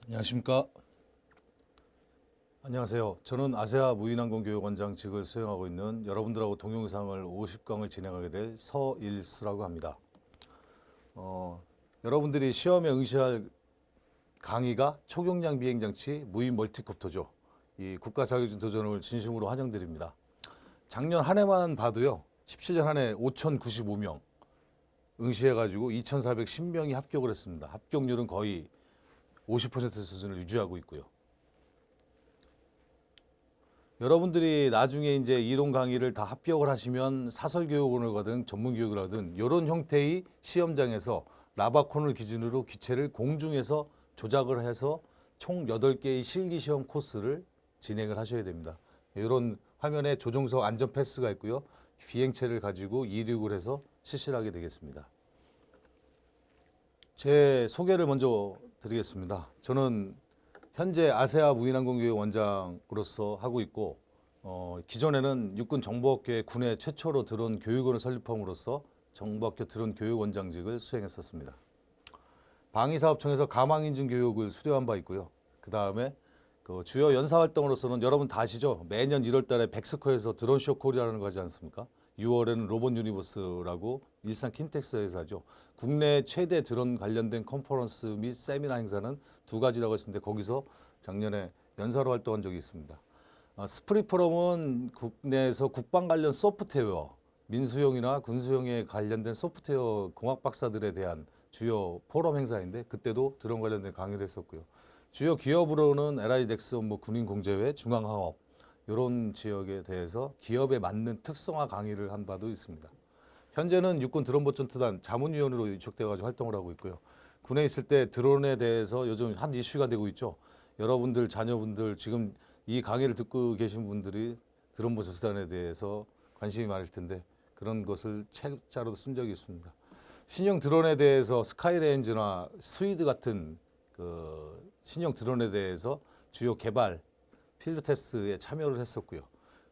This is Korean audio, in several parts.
안녕하십니까. 안녕하세요. 저는 아세아 무인항공교육원장직을 수행하고 있는 여러분들하고 동영상을 50강을 진행하게 될 서일수라고 합니다. 여러분들이 시험에 응시할 강의가 초경량 비행장치 무인 멀티콥터죠. 이 국가 자격증 도전을 진심으로 환영드립니다. 작년 한 해만 봐도요. 17년 한 해 5,095명 응시해가지고 2,410명이 합격을 했습니다. 합격률은 거의 50% 수준을 유지하고 있고요. 여러분들이 나중에 이제 이론 강의를 다 합격을 하시면 사설교육원을 가든 전문교육을 하든 이런 형태의 시험장에서 라바콘을 기준으로 기체를 공중에서 조작을 해서 총 8개의 실기시험 코스를 진행을 하셔야 됩니다. 이런 화면에 조종석 안전 패스가 있고요. 비행체를 가지고 이륙을 해서 실시를 하게 되겠습니다. 제 소개를 먼저 드리겠습니다. 저는 현재 아세아 무인항공교육 원장으로서 하고 있고 기존에는 육군 정보학교에 군에 최초로 드론 교육원을 설립함으로써 정보학교 드론 교육원장직을 수행했었습니다. 방위사업청에서 가망인증 교육을 수료한 바 있고요. 그 다음에 그 주요 연사활동으로서는 여러분 다 아시죠? 매년 1월 달에 백스코에서 드론쇼 코리아라는 거 하지 않습니까? 6월에는 로봇 유니버스라고 일산 킨텍스에서 하죠. 국내 최대 드론 관련된 컨퍼런스 및 세미나 행사는 두 가지라고 했는데 거기서 작년에 연사로 활동한 적이 있습니다. 스프릿 포럼은 국내에서 국방 관련 소프트웨어, 민수용이나 군수용에 관련된 소프트웨어 공학 박사들에 대한 주요 포럼 행사인데 그때도 드론 관련된 강의를 했었고요. 주요 기업으로는 LI 넥슨, 군인공제회, 중앙항업 이런 지역에 대해서 기업에 맞는 특성화 강의를 한 바도 있습니다. 현재는 육군 드론보전투단 자문위원으로 위촉돼가지고 활동을 하고 있고요. 군에 있을 때 드론에 대해서 요즘 한 이슈가 되고 있죠. 여러분들 자녀분들 지금 이 강의를 듣고 계신 분들이 드론보전투단에 대해서 관심이 많을 텐데 그런 것을 책자로도 쓴 적이 있습니다. 신형 드론에 대해서 스카이레인지나 스위드 같은 그 신형 드론에 대해서 주요 개발 필드 테스트에 참여를 했었고요.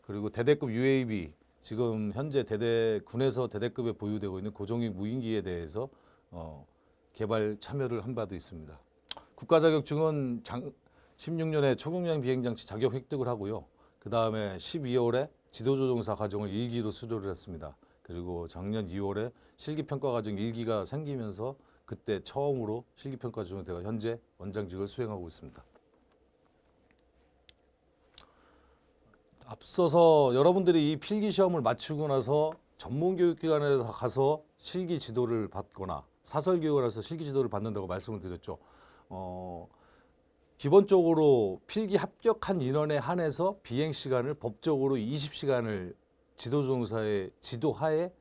그리고 대대급 UAV 지금 현재 군에서 대대급에 보유되고 있는 고정익 무인기에 대해서 개발 참여를 한 바도 있습니다. 국가 자격증은 16년에 초경량 비행장치 자격 획득을 하고요. 그 다음에 12월에 지도조종사 과정을 1기로 수료를 했습니다. 그리고 작년 2월에 실기평가 과정 1기가 생기면서 그때 처음으로 실기평가 중에서 현재 원장직을 수행하고 있습니다. 앞서서 여러분들이 이 필기시험을 마치고 나서 전문교육기관에 가서 실기 지도를 받거나 사설교육원에서 실기 지도를 받는다고 말씀을 드렸죠. 기본적으로 필기 합격한 인원에 한해서 비행시간을 법적으로 20시간을 지도조종사의 지도하에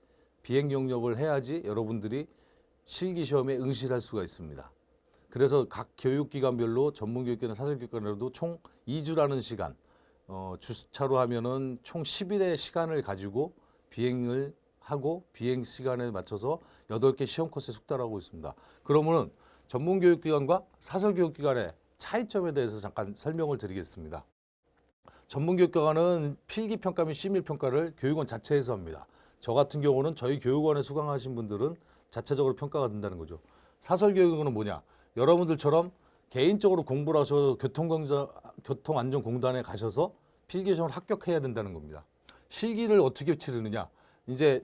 비행 경력을 해야지 여러분들이 실기시험에 응시할 수가 있습니다. 그래서 각 교육기관별로 전문교육기관, 사설교육기관으로도 총 2주라는 시간, 주차로 하면은 총 10일의 시간을 가지고 비행을 하고 비행 시간에 맞춰서 8개 시험 코스에 숙달하고 있습니다. 그러면은 전문교육기관과 사설교육기관의 차이점에 대해서 잠깐 설명을 드리겠습니다. 전문교육기관은 필기평가 및 심의평가를 교육원 자체에서 합니다. 저 같은 경우는 저희 교육원에 수강하신 분들은 자체적으로 평가가 된다는 거죠. 사설교육은 뭐냐? 여러분들처럼 개인적으로 공부를 하셔서 교통안전공단에 가셔서 필기시험을 합격해야 된다는 겁니다. 실기를 어떻게 치르느냐? 이제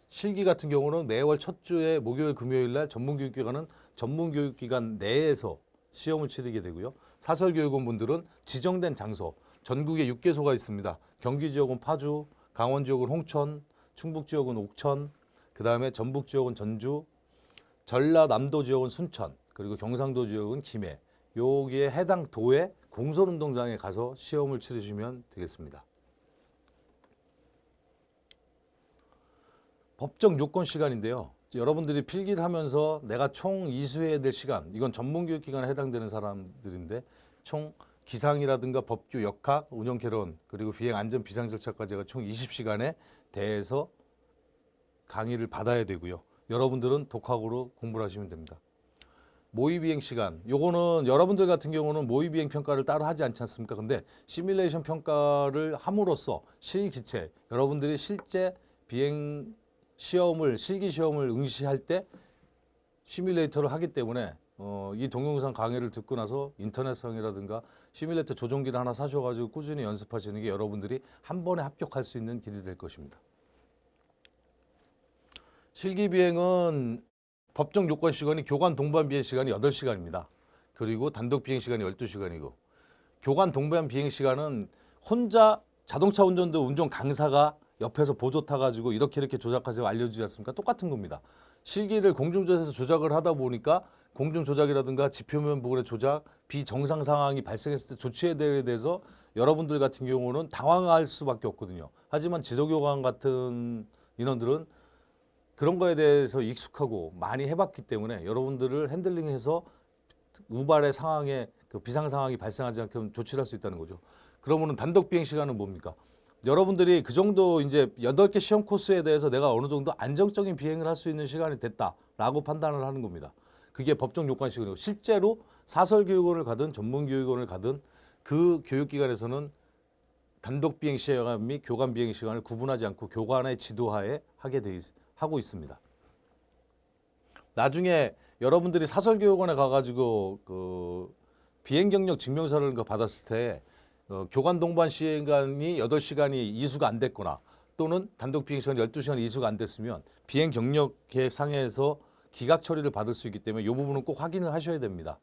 실기 같은 경우는 매월 첫 주에 목요일, 금요일 날 전문교육기관은 전문교육기관 내에서 시험을 치르게 되고요. 사설교육원 분들은 지정된 장소, 전국에 6개소가 있습니다. 경기 지역은 파주, 강원 지역은 홍천, 충북 지역은 옥천, 그 다음에 전북 지역은 전주, 전라남도 지역은 순천, 그리고 경상도 지역은 김해. 여기에 해당 도의 공설운동장에 가서 시험을 치르시면 되겠습니다. 법정 요건 시간인데요. 여러분들이 필기를 하면서 내가 총 이수해야 될 시간, 이건 전문교육기관에 해당되는 사람들인데 총 기상이라든가 법규, 역학, 운영 개론, 그리고 비행 안전 비상 절차까지가 총 20시간에 대해서 강의를 받아야 되고요. 여러분들은 독학으로 공부를 하시면 됩니다. 모의비행 시간, 요거는 여러분들 같은 경우는 모의비행 평가를 따로 하지 않지 않습니까? 근데 시뮬레이션 평가를 함으로써 실기체, 여러분들이 실제 비행 시험을, 실기 시험을 응시할 때 시뮬레이터를 하기 때문에 이 동영상 강의를 듣고 나서 인터넷상이라든가 시뮬레이터 조종기를 하나 사셔가지고 꾸준히 연습하시는 게 여러분들이 한 번에 합격할 수 있는 길이 될 것입니다. 실기 비행은 법정 요건 시간이 교관 동반 비행 시간이 8시간입니다. 그리고 단독 비행 시간이 12시간이고 교관 동반 비행 시간은 혼자 자동차 운전도 운전 강사가 옆에서 보조 타가지고 이렇게 조작하세요 알려주지 않습니까? 똑같은 겁니다. 실기를 공중전에서 조작을 하다 보니까 공중 조작이라든가 지표면 부분의 조작, 비정상 상황이 발생했을 때 조치에 대해서 여러분들 같은 경우는 당황할 수밖에 없거든요. 하지만 지도교관 같은 인원들은 그런 거에 대해서 익숙하고 많이 해봤기 때문에 여러분들을 핸들링해서 우발의 상황에 그 비상 상황이 발생하지 않게 조치를 할 수 있다는 거죠. 그러면은 단독 비행 시간은 뭡니까? 여러분들이 그 정도 이제 8개 시험 코스에 대해서 내가 어느 정도 안정적인 비행을 할 수 있는 시간이 됐다라고 판단을 하는 겁니다. 그게 법정 요건 시간이고 실제로 사설교육원을 가든 전문교육원을 가든 그 교육기관에서는 단독 비행 시간 및 교관 비행 시간을 구분하지 않고 교관의 지도하에 하고 있습니다. 나중에 여러분들이 사설교육원에 가가지고 그 비행 경력 증명서를 받았을 때 교관 동반 시간이 8시간이 이수가 안 됐거나 또는 단독 비행 시간이 12시간이 이수가 안 됐으면 비행 경력 계획상에서 기각 처리를 받을 수 있기 때문에 이 부분은 꼭 확인을 하셔야 됩니다.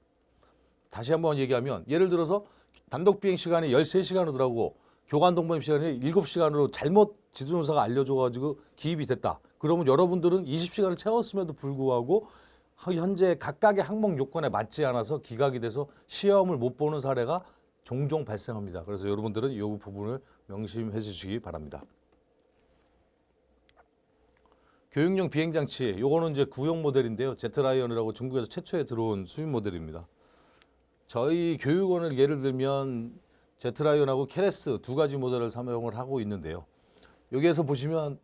다시 한번 얘기하면 예를 들어서 단독 비행 시간이 13시간이더라고 교관 동반 시간이 7시간으로 잘못 지도조사가 알려줘가지고 기입이 됐다. 그러면 여러분들은 20시간을 채웠음에도 불구하고 현재 각각의 항목 요건에 맞지 않아서 기각이 돼서 시험을 못 보는 사례가 종종 발생합니다. 그래서 여러분들은 이 부분을 명심해 주시기 바랍니다. 교육용 비행장치, 요거는 이제 구형 모델인데요. 제트라이언이라고 중국에서 최초에 들어온 수입 모델입니다. 저희 교육원을 예를 들면 제트라이언하고 케레스 두 가지 모델을 사용을 하고 있는데요. 여기에서 보시면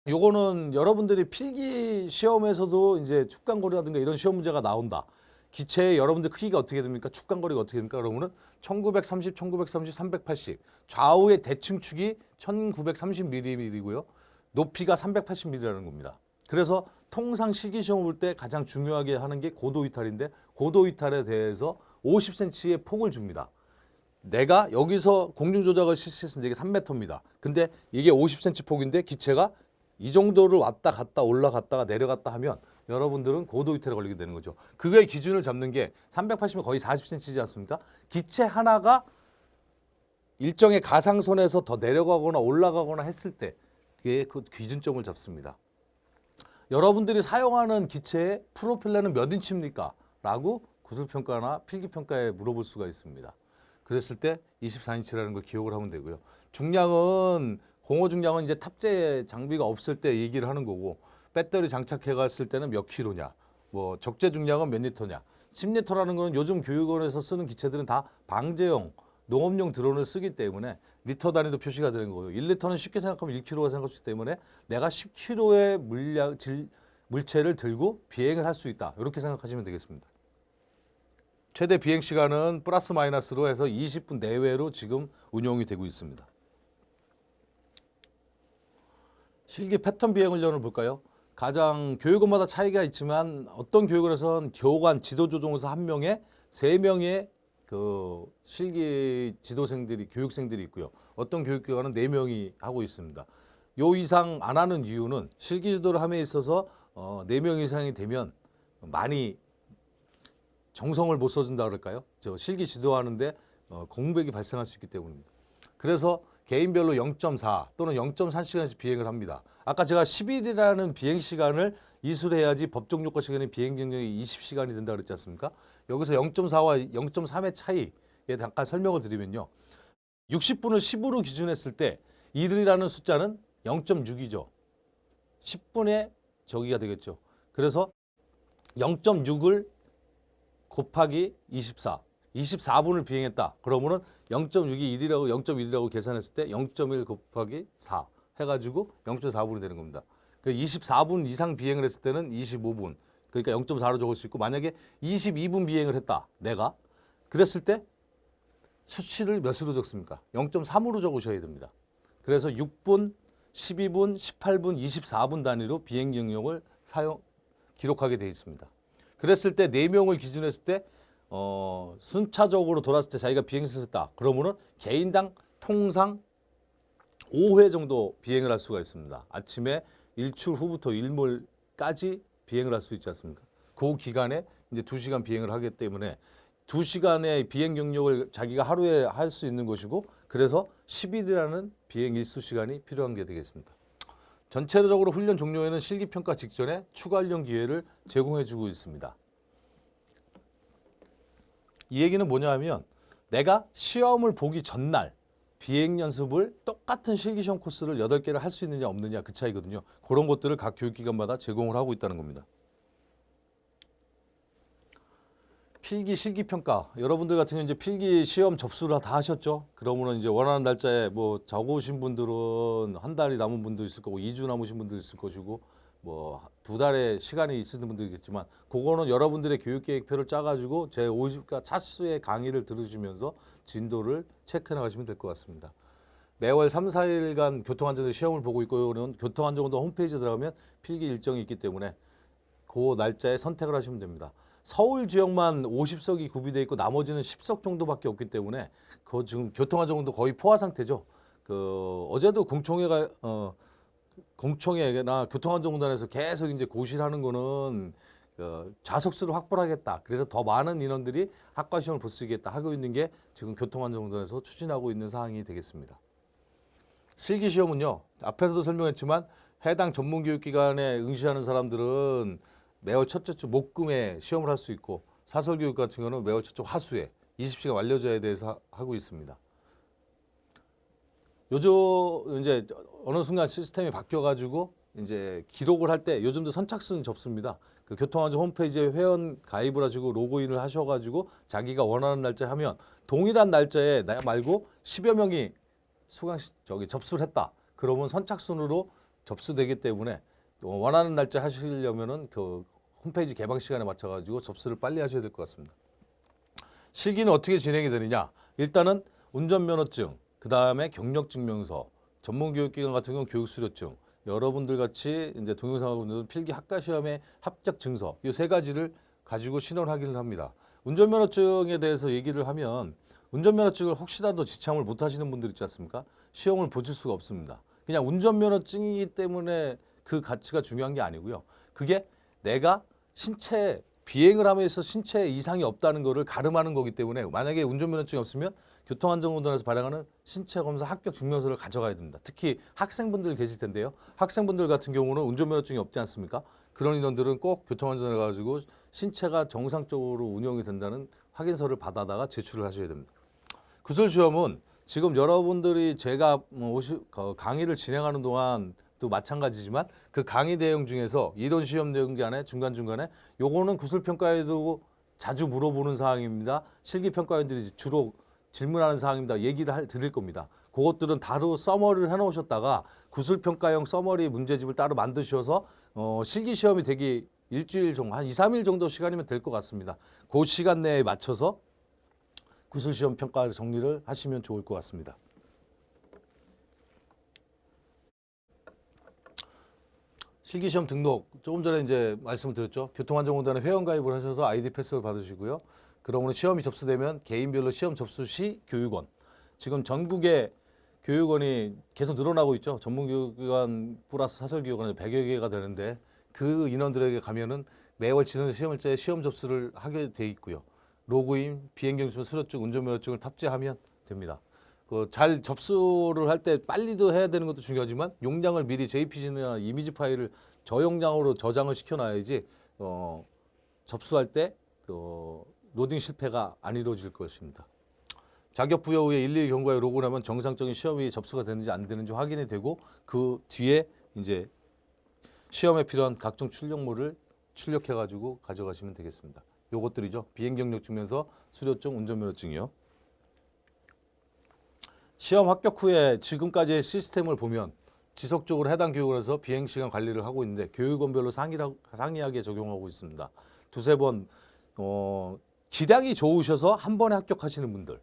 요거는 여러분들이 필기 시험에서도 이제 축간거리라든가 이런 시험 문제가 나온다. 기체의 여러분들 크기가 어떻게 됩니까? 축간거리가 어떻게 됩니까? 그러면은 1930, 1930, 380. 좌우의 대칭축이 1930mm이고요. 높이가 380mm라는 겁니다. 그래서 통상 실기시험 볼 때 가장 중요하게 하는 게 고도 이탈인데 고도 이탈에 대해서 50cm의 폭을 줍니다. 내가 여기서 공중조작을 실시했으면 이게 3m입니다. 근데 이게 50cm 폭인데 기체가 이 정도를 왔다 갔다 올라갔다가 내려갔다 하면 여러분들은 고도 이탈에 걸리게 되는 거죠. 그거의 기준을 잡는 게 380면 거의 40cm이지 않습니까? 기체 하나가 일정의 가상선에서 더 내려가거나 올라가거나 했을 때 그게 그 기준점을 잡습니다. 여러분들이 사용하는 기체의 프로펠러는 몇 인치입니까? 라고 구술평가나 필기평가에 물어볼 수가 있습니다. 그랬을 때 24인치라는 걸 기억을 하면 되고요. 중량은 공허 중량은 이제 탑재 장비가 없을 때 얘기를 하는 거고 배터리 장착해 갔을 때는 몇 킬로냐, 뭐 적재 중량은 몇 리터냐. 10리터라는 거는 요즘 교육원에서 쓰는 기체들은 다 방제용, 농업용 드론을 쓰기 때문에 리터 단위도 표시가 되는 거고요. 1리터는 쉽게 생각하면 1kg가 생각할 수 있기 때문에 내가 10kg의 물체를 들고 비행을 할 수 있다. 이렇게 생각하시면 되겠습니다. 최대 비행 시간은 플러스 마이너스로 해서 20분 내외로 지금 운용이 되고 있습니다. 실기 패턴 비행 훈련을 볼까요? 가장 교육원마다 차이가 있지만 어떤 교육원에서는 교관 지도조종사 1명에 3명의 그 실기 지도생들이 교육생들이 있고요. 어떤 교육기관은 4명이 하고 있습니다. 요 이상 안 하는 이유는 실기 지도를 함에 있어서 4명 이상이 되면 많이 정성을 못 써준다 그럴까요? 저 실기 지도하는데 공백이 발생할 수 있기 때문입니다. 그래서 개인별로 0.4 또는 0.3시간씩 비행을 합니다. 아까 제가 10일이라는 비행 시간을 이수해야지 법정 요건 시간의 비행 경력이 20시간이 된다 그랬지 않습니까? 여기서 0.4와 0.3의 차이에 잠깐 설명을 드리면요. 60분을 10으로 기준했을 때 1이라는 숫자는 0.6이죠. 10분의 저기가 되겠죠. 그래서 0.6을 곱하기 24. 24분을 비행했다. 그러면은 0.6이 1이라고 0.1이라고 계산했을 때 0.1 곱하기 4 해가지고 0.4분이 되는 겁니다. 그러니까 24분 이상 비행을 했을 때는 25분. 그러니까 0.4로 적을 수 있고 만약에 22분 비행을 했다. 내가. 그랬을 때 수치를 몇으로 적습니까? 0.3으로 적으셔야 됩니다. 그래서 6분, 12분, 18분, 24분 단위로 비행 경력을 기록하게 되어 있습니다. 그랬을 때 4명을 기준으로 했을 때 순차적으로 돌았을 때 자기가 비행시를 했다. 그러면은 개인당 통상 5회 정도 비행을 할 수가 있습니다. 아침에 일출 후부터 일몰까지 비행을 할 수 있지 않습니까? 그 기간에 이제 2시간 비행을 하기 때문에 2시간의 비행 경력을 자기가 하루에 할 수 있는 것이고, 그래서 10일이라는 비행 일수 시간이 필요한 게 되겠습니다. 전체적으로 훈련 종료에는 실기평가 직전에 추가 훈련 기회를 제공해주고 있습니다. 이 얘기는 뭐냐 하면 내가 시험을 보기 전날 비행 연습을 똑같은 실기시험 코스를 8개를 할 수 있느냐 없느냐 그 차이거든요. 그런 것들을 각 교육기관마다 제공을 하고 있다는 겁니다. 필기 실기평가, 여러분들 같은 경우 이제 필기 시험 접수를 다 하셨죠. 그러면은 이제 원하는 날짜에 뭐 적으신 분들은 한 달이 남은 분도 있을 거고 2주 남으신 분도 있을 것이고 뭐 2달의 시간이 있으신 분들이겠지만, 그거는 여러분들의 교육계획표를 짜가지고 제 50가 차수의 강의를 들으시면서 진도를 체크해 나가시면 될 것 같습니다. 매월 3, 4일간 교통안전대 시험을 보고 있고요. 교통안전공단 홈페이지에 들어가면 필기 일정이 있기 때문에 그 날짜에 선택을 하시면 됩니다. 서울 지역만 50석이 구비되어 있고 나머지는 10석 정도밖에 없기 때문에 그 지금 교통안전공도 거의 포화 상태죠. 어제도 공청회나 교통안전공단에서 계속 이제 고시하는 거는 좌석수를 확보하겠다. 그래서 더 많은 인원들이 학과 시험을 볼 수 있겠다 하고 있는 게 지금 교통안전공단에서 추진하고 있는 사항이 되겠습니다. 실기시험은요, 앞에서도 설명했지만 해당 전문교육기관에 응시하는 사람들은 매월 첫째 주 목금에 시험을 할 수 있고, 사설교육 같은 경우는 매월 첫째 화수에 20시간 완료자에 대해서 하고 있습니다. 요즘 이제 어느 순간 시스템이 바뀌어가지고 이제 기록을 할 때 요즘도 선착순 접수입니다. 그 교통안전 홈페이지에 회원 가입을 하시고 로그인을 하셔가지고 자기가 원하는 날짜에 하면 동일한 날짜에 나 말고 10여 명이 접수를 했다. 그러면 선착순으로 접수되기 때문에 원하는 날짜 하시려면은 그 홈페이지 개방 시간에 맞춰가지고 접수를 빨리 하셔야 될 것 같습니다. 실기는 어떻게 진행이 되느냐? 일단은 운전면허증, 그 다음에 경력증명서, 전문교육기관 같은 경우는 교육수료증, 여러분들 같이 이제 동영상학원들은 필기 학과시험의 합격증서, 이 3가지를 가지고 신원 확인을 합니다. 운전면허증에 대해서 얘기를 하면 운전면허증을 혹시라도 지참을 못 하시는 분들 있지 않습니까? 시험을 보실 수가 없습니다. 그냥 운전면허증이기 때문에 그 가치가 중요한 게 아니고요. 그게 내가 비행을 하면서 신체 이상이 없다는 거를 가름하는 거기 때문에, 만약에 운전면허증이 없으면 교통안전공단에서 발행하는 신체검사 합격 증명서를 가져가야 됩니다. 특히 학생분들 계실 텐데요. 학생분들 같은 경우는 운전면허증이 없지 않습니까? 그런 인원들은 꼭 교통안전에 가지고 신체가 정상적으로 운영이 된다는 확인서를 받아다가 제출을 하셔야 됩니다. 구술시험은 지금 여러분들이 제가 강의를 진행하는 동안 또 마찬가지지만 그 강의 내용 중에서 이론 시험 내용 안에 중간중간에 요거는 구술평가에도 자주 물어보는 사항입니다. 실기평가원들이 주로 질문하는 사항입니다. 얘기를 드릴 겁니다. 그것들은 따로 서머리를 해놓으셨다가 구술평가형 서머리 문제집을 따로 만드셔서 실기시험이 되기 일주일 정도, 한 2, 3일 정도 시간이면 될 것 같습니다. 그 시간 내에 맞춰서 구술시험 평가 정리를 하시면 좋을 것 같습니다. 실기시험 등록, 조금 전에 이제 말씀을 드렸죠. 교통안전공단에 회원 가입을 하셔서 아이디 패스를 받으시고요. 그러면 시험이 접수되면 개인별로 시험 접수 시 교육원. 지금 전국에 교육원이 계속 늘어나고 있죠. 전문교육기관 플러스 사설교육원이 100여 개가 되는데 그 인원들에게 가면은 매월 지선 시험일자에 시험 접수를 하게 돼 있고요. 로그인, 비행경증, 수료증, 운전면허증을 탑재하면 됩니다. 잘 접수를 할 때 빨리도 해야 되는 것도 중요하지만 용량을 미리 JPG나 이미지 파일을 저용량으로 저장을 시켜놔야지 접수할 때 로딩 실패가 안 이루어질 것입니다. 자격 부여 후에 112 경과에 로그인하면 정상적인 시험이 접수가 되는지 안 되는지 확인이 되고, 그 뒤에 이제 시험에 필요한 각종 출력물을 출력해가지고 가져가시면 되겠습니다. 요것들이죠. 비행 경력 증명서, 수료증, 운전면허증이요. 시험 합격 후에 지금까지의 시스템을 보면 지속적으로 해당 교육원에서 비행시간 관리를 하고 있는데 교육원별로 상이하게 적용하고 있습니다. 2, 3번 기량이 좋으셔서 한 번에 합격하시는 분들,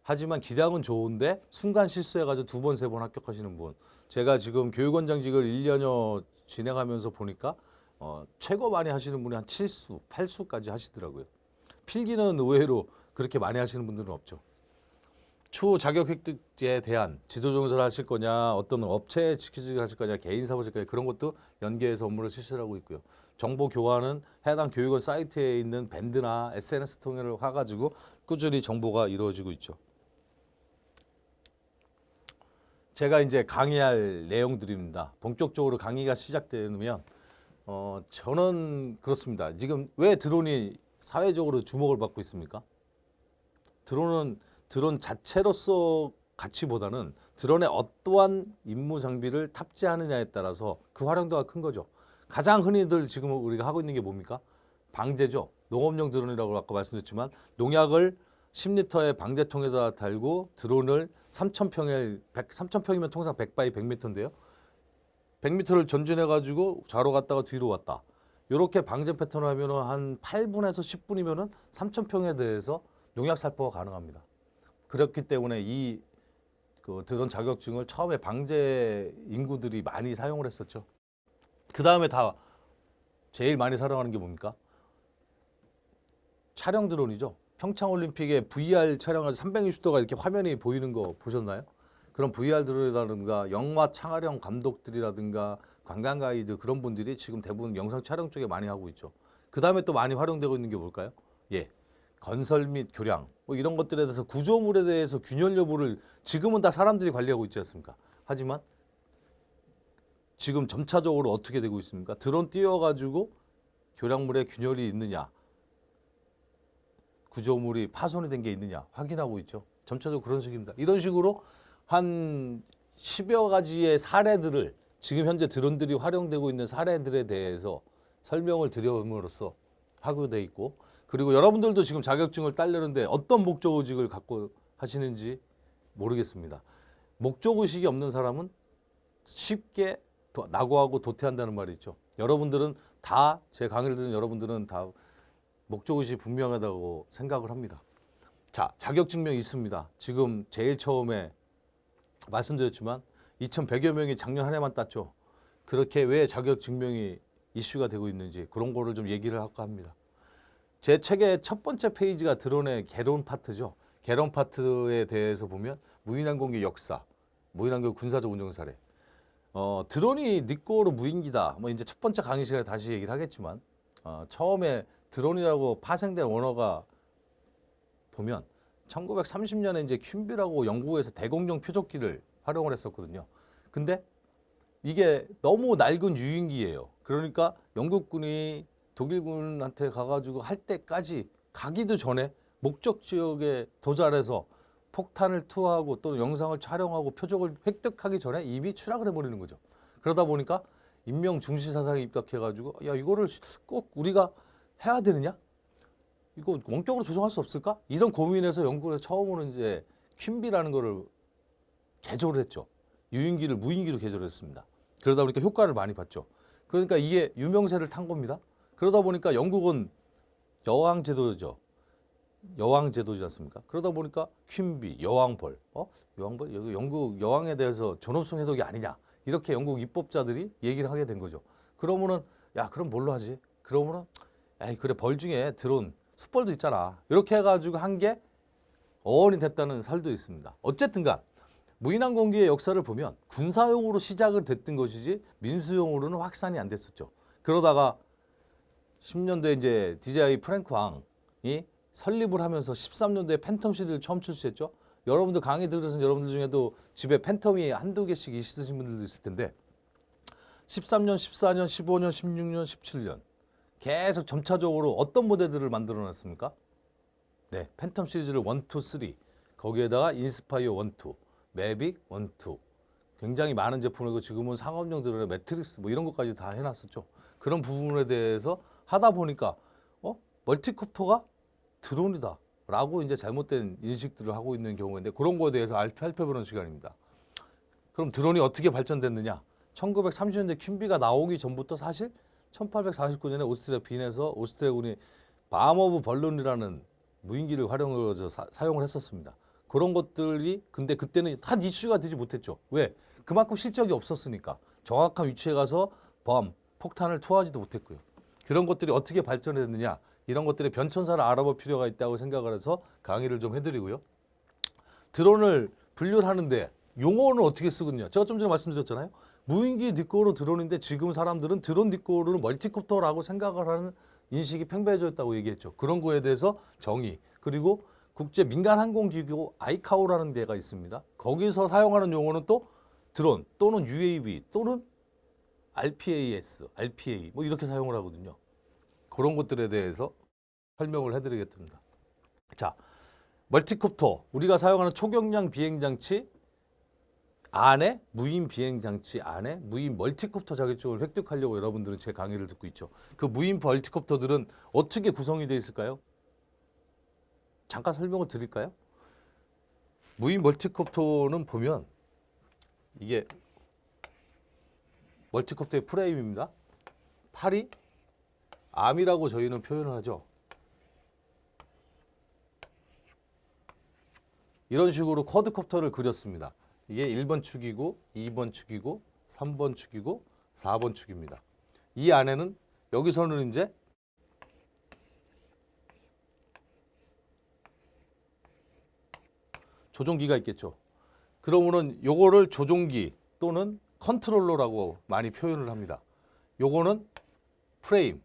하지만 기량은 좋은데 순간 실수해가지고 2번, 3번 합격하시는 분, 제가 지금 교육원장직을 1년여 진행하면서 보니까 최고 많이 하시는 분이 한 7수, 8수까지 하시더라고요. 필기는 의외로 그렇게 많이 하시는 분들은 없죠. 추후 자격 획득에 대한 지도 조정을 하실 거냐, 어떤 업체에 지키지 하실 거냐, 개인 사업을 하실 거냐, 그런 것도 연계해서 업무를 실시하고 있고요. 정보 교환은 해당 교육원 사이트에 있는 밴드나 SNS 통해서 가지고 꾸준히 정보가 이루어지고 있죠. 제가 이제 강의할 내용들입니다. 본격적으로 강의가 시작되면 저는 그렇습니다. 지금 왜 드론이 사회적으로 주목을 받고 있습니까? 드론은 드론 자체로서 가치보다는 드론에 어떠한 임무 장비를 탑재하느냐에 따라서 그 활용도가 큰 거죠. 가장 흔히들 지금 우리가 하고 있는 게 뭡니까? 방제죠. 농업용 드론이라고 아까 말씀드렸지만 농약을 10리터의 방제통에다 달고 드론을 3,000평이면 통상 100바이 100m인데요. 100m를 전진해가지고 좌로 갔다가 뒤로 왔다. 이렇게 방제 패턴을 하면 한 8분에서 10분이면 3,000평에 대해서 농약 살포가 가능합니다. 그렇기 때문에 이 드론 자격증을 처음에 방제 인구들이 많이 사용을 했었죠. 그 다음에 다 제일 많이 사용하는 게 뭡니까? 촬영 드론이죠. 평창올림픽에 VR 촬영해서 360도가 이렇게 화면이 보이는 거 보셨나요? 그런 VR 드론이라든가 영화 촬영 감독들이라든가 관광 가이드 그런 분들이 지금 대부분 영상 촬영 쪽에 많이 하고 있죠. 그 다음에 또 많이 활용되고 있는 게 뭘까요? 예, 건설 및 교량 뭐 이런 것들에 대해서 구조물에 대해서 균열 여부를 지금은 다 사람들이 관리하고 있지 않습니까? 하지만 지금 점차적으로 어떻게 되고 있습니까? 드론 띄워가지고 교량물에 균열이 있느냐, 구조물이 파손이 된 게 있느냐 확인하고 있죠. 점차적으로 그런 식입니다. 이런 식으로 한 10여 가지의 사례들을 지금 현재 드론들이 활용되고 있는 사례들에 대해서 설명을 드림으로써 하고 돼 있고, 그리고 여러분들도 지금 자격증을 따려는데 어떤 목적의식을 갖고 하시는지 모르겠습니다. 목적의식이 없는 사람은 쉽게 낙오하고 도태한다는 말이 있죠. 여러분들은 다 제 강의를 듣는 여러분들은 다 목적의식이 분명하다고 생각을 합니다. 자, 자격증명이 있습니다. 지금 제일 처음에 말씀드렸지만 2,100여 명이 작년 한 해만 땄죠. 그렇게 왜 자격증명이 이슈가 되고 있는지 그런 거를 좀 얘기를 할까 합니다. 제 책의 첫 번째 페이지가 드론의 개론 파트죠. 개론 파트에 대해서 보면 무인항공기 역사, 무인항공 군사적 운용 사례. 드론이 닉고로 무인기다. 뭐 이제 첫 번째 강의 시간에 다시 얘기를 하겠지만 처음에 드론이라고 파생된 원어가 보면 1930년에 이제 퀸비라고 영국에서 대공용 표적기를 활용을 했었거든요. 근데 이게 너무 낡은 유인기예요. 그러니까 영국군이 독일군한테 가가지고 할 때까지 가기도 전에 목적 지역에 도달해서 폭탄을 투하하고 또는 영상을 촬영하고 표적을 획득하기 전에 이미 추락을 해버리는 거죠. 그러다 보니까 인명 중시 사상에 입각해가지고 야 이거를 꼭 우리가 해야 되느냐? 이거 원격으로 조정할 수 없을까? 이런 고민에서 영국에서 처음으로 이제 퀸비라는 거를 개조를 했죠. 유인기를 무인기로 개조를 했습니다. 그러다 보니까 효과를 많이 봤죠. 그러니까 이게 유명세를 탄 겁니다. 그러다 보니까 영국은 여왕제도죠. 여왕제도지 않습니까? 그러다 보니까 퀸비, 여왕벌, 여왕벌, 여기 영국 여왕에 대해서 존엄성 해독이 아니냐 이렇게 영국 입법자들이 얘기를 하게 된 거죠. 그러면은 야 그럼 뭘로 하지? 그러면은 에이 그래 벌 중에 드론, 숯벌도 있잖아. 이렇게 해가지고 한 게 어원이 됐다는 설도 있습니다. 어쨌든간 무인항공기의 역사를 보면 군사용으로 시작을 됐던 것이지 민수용으로는 확산이 안 됐었죠. 그러다가 10년도에 이제 DJI 프랭크 왕이 설립을 하면서 13년도에 팬텀 시리즈를 처음 출시했죠. 여러분들 강의 들으신 여러분들 중에도 집에 팬텀이 한두 개씩 있으신 분들도 있을 텐데 13년, 14년, 15년, 16년, 17년 계속 점차적으로 어떤 모델들을 만들어 놨습니까? 네, 팬텀 시리즈를 1, 2, 3 거기에다가 인스파이어 1, 2, 매빅 1, 2 굉장히 많은 제품이고 지금은 상업용 드론의 매트릭스 뭐 이런 것까지 다 해놨었죠. 그런 부분에 대해서 하다 보니까 멀티콥터가 드론이다 라고 이제 잘못된 인식들을 하고 있는 경우인데 그런 거에 대해서 살펴보는 시간입니다. 그럼 드론이 어떻게 발전됐느냐? 1930년대 퀸비가 나오기 전부터 사실 1849년에 오스트리아 빈에서 오스트리아군이 밤 오브 벌룬이라는 무인기를 활용해서 사용을 했었습니다. 그런 것들이 근데 그때는 다 이슈가 되지 못했죠. 왜? 그만큼 실적이 없었으니까. 정확한 위치에 가서 폭탄을 투하하지도 못했고요. 그런 것들이 어떻게 발전했느냐 이런 것들의 변천사를 알아볼 필요가 있다고 생각을 해서 강의를 좀 해드리고요. 드론을 분류하는데 용어는 어떻게 쓰거든요. 제가 좀 전에 말씀드렸잖아요. 무인기 닉고로 드론인데 지금 사람들은 드론 닉고를 멀티콥터라고 생각을 하는 인식이 팽배해져 있다고 얘기했죠. 그런 거에 대해서 정의 그리고 국제 민간 항공기구 아이카오라는 데가 있습니다. 거기서 사용하는 용어는 또 드론 또는 UAV 또는 RPAS, RPA 뭐 이렇게 사용을 하거든요. 그런 것들에 대해서 설명을 해드리겠습니다. 자, 멀티콥터 우리가 사용하는 초경량 비행장치 안에 무인 비행장치 안에 무인 멀티콥터 자격증을 획득하려고 여러분들은 제 강의를 듣고 있죠. 그 무인 멀티콥터들은 어떻게 구성이 되어 있을까요? 잠깐 설명을 드릴까요? 무인 멀티콥터는 보면 이게 멀티콥터의 프레임입니다. 팔이 암이라고 저희는 표현을 하죠. 이런 식으로 쿼드콥터를 그렸습니다. 이게 1번 축이고 2번 축이고 3번 축이고 4번 축입니다. 이 안에는 여기서는 이제 조종기가 있겠죠. 그러면은 요거를 조종기 또는 컨트롤러라고 많이 표현을 합니다. 요거는 프레임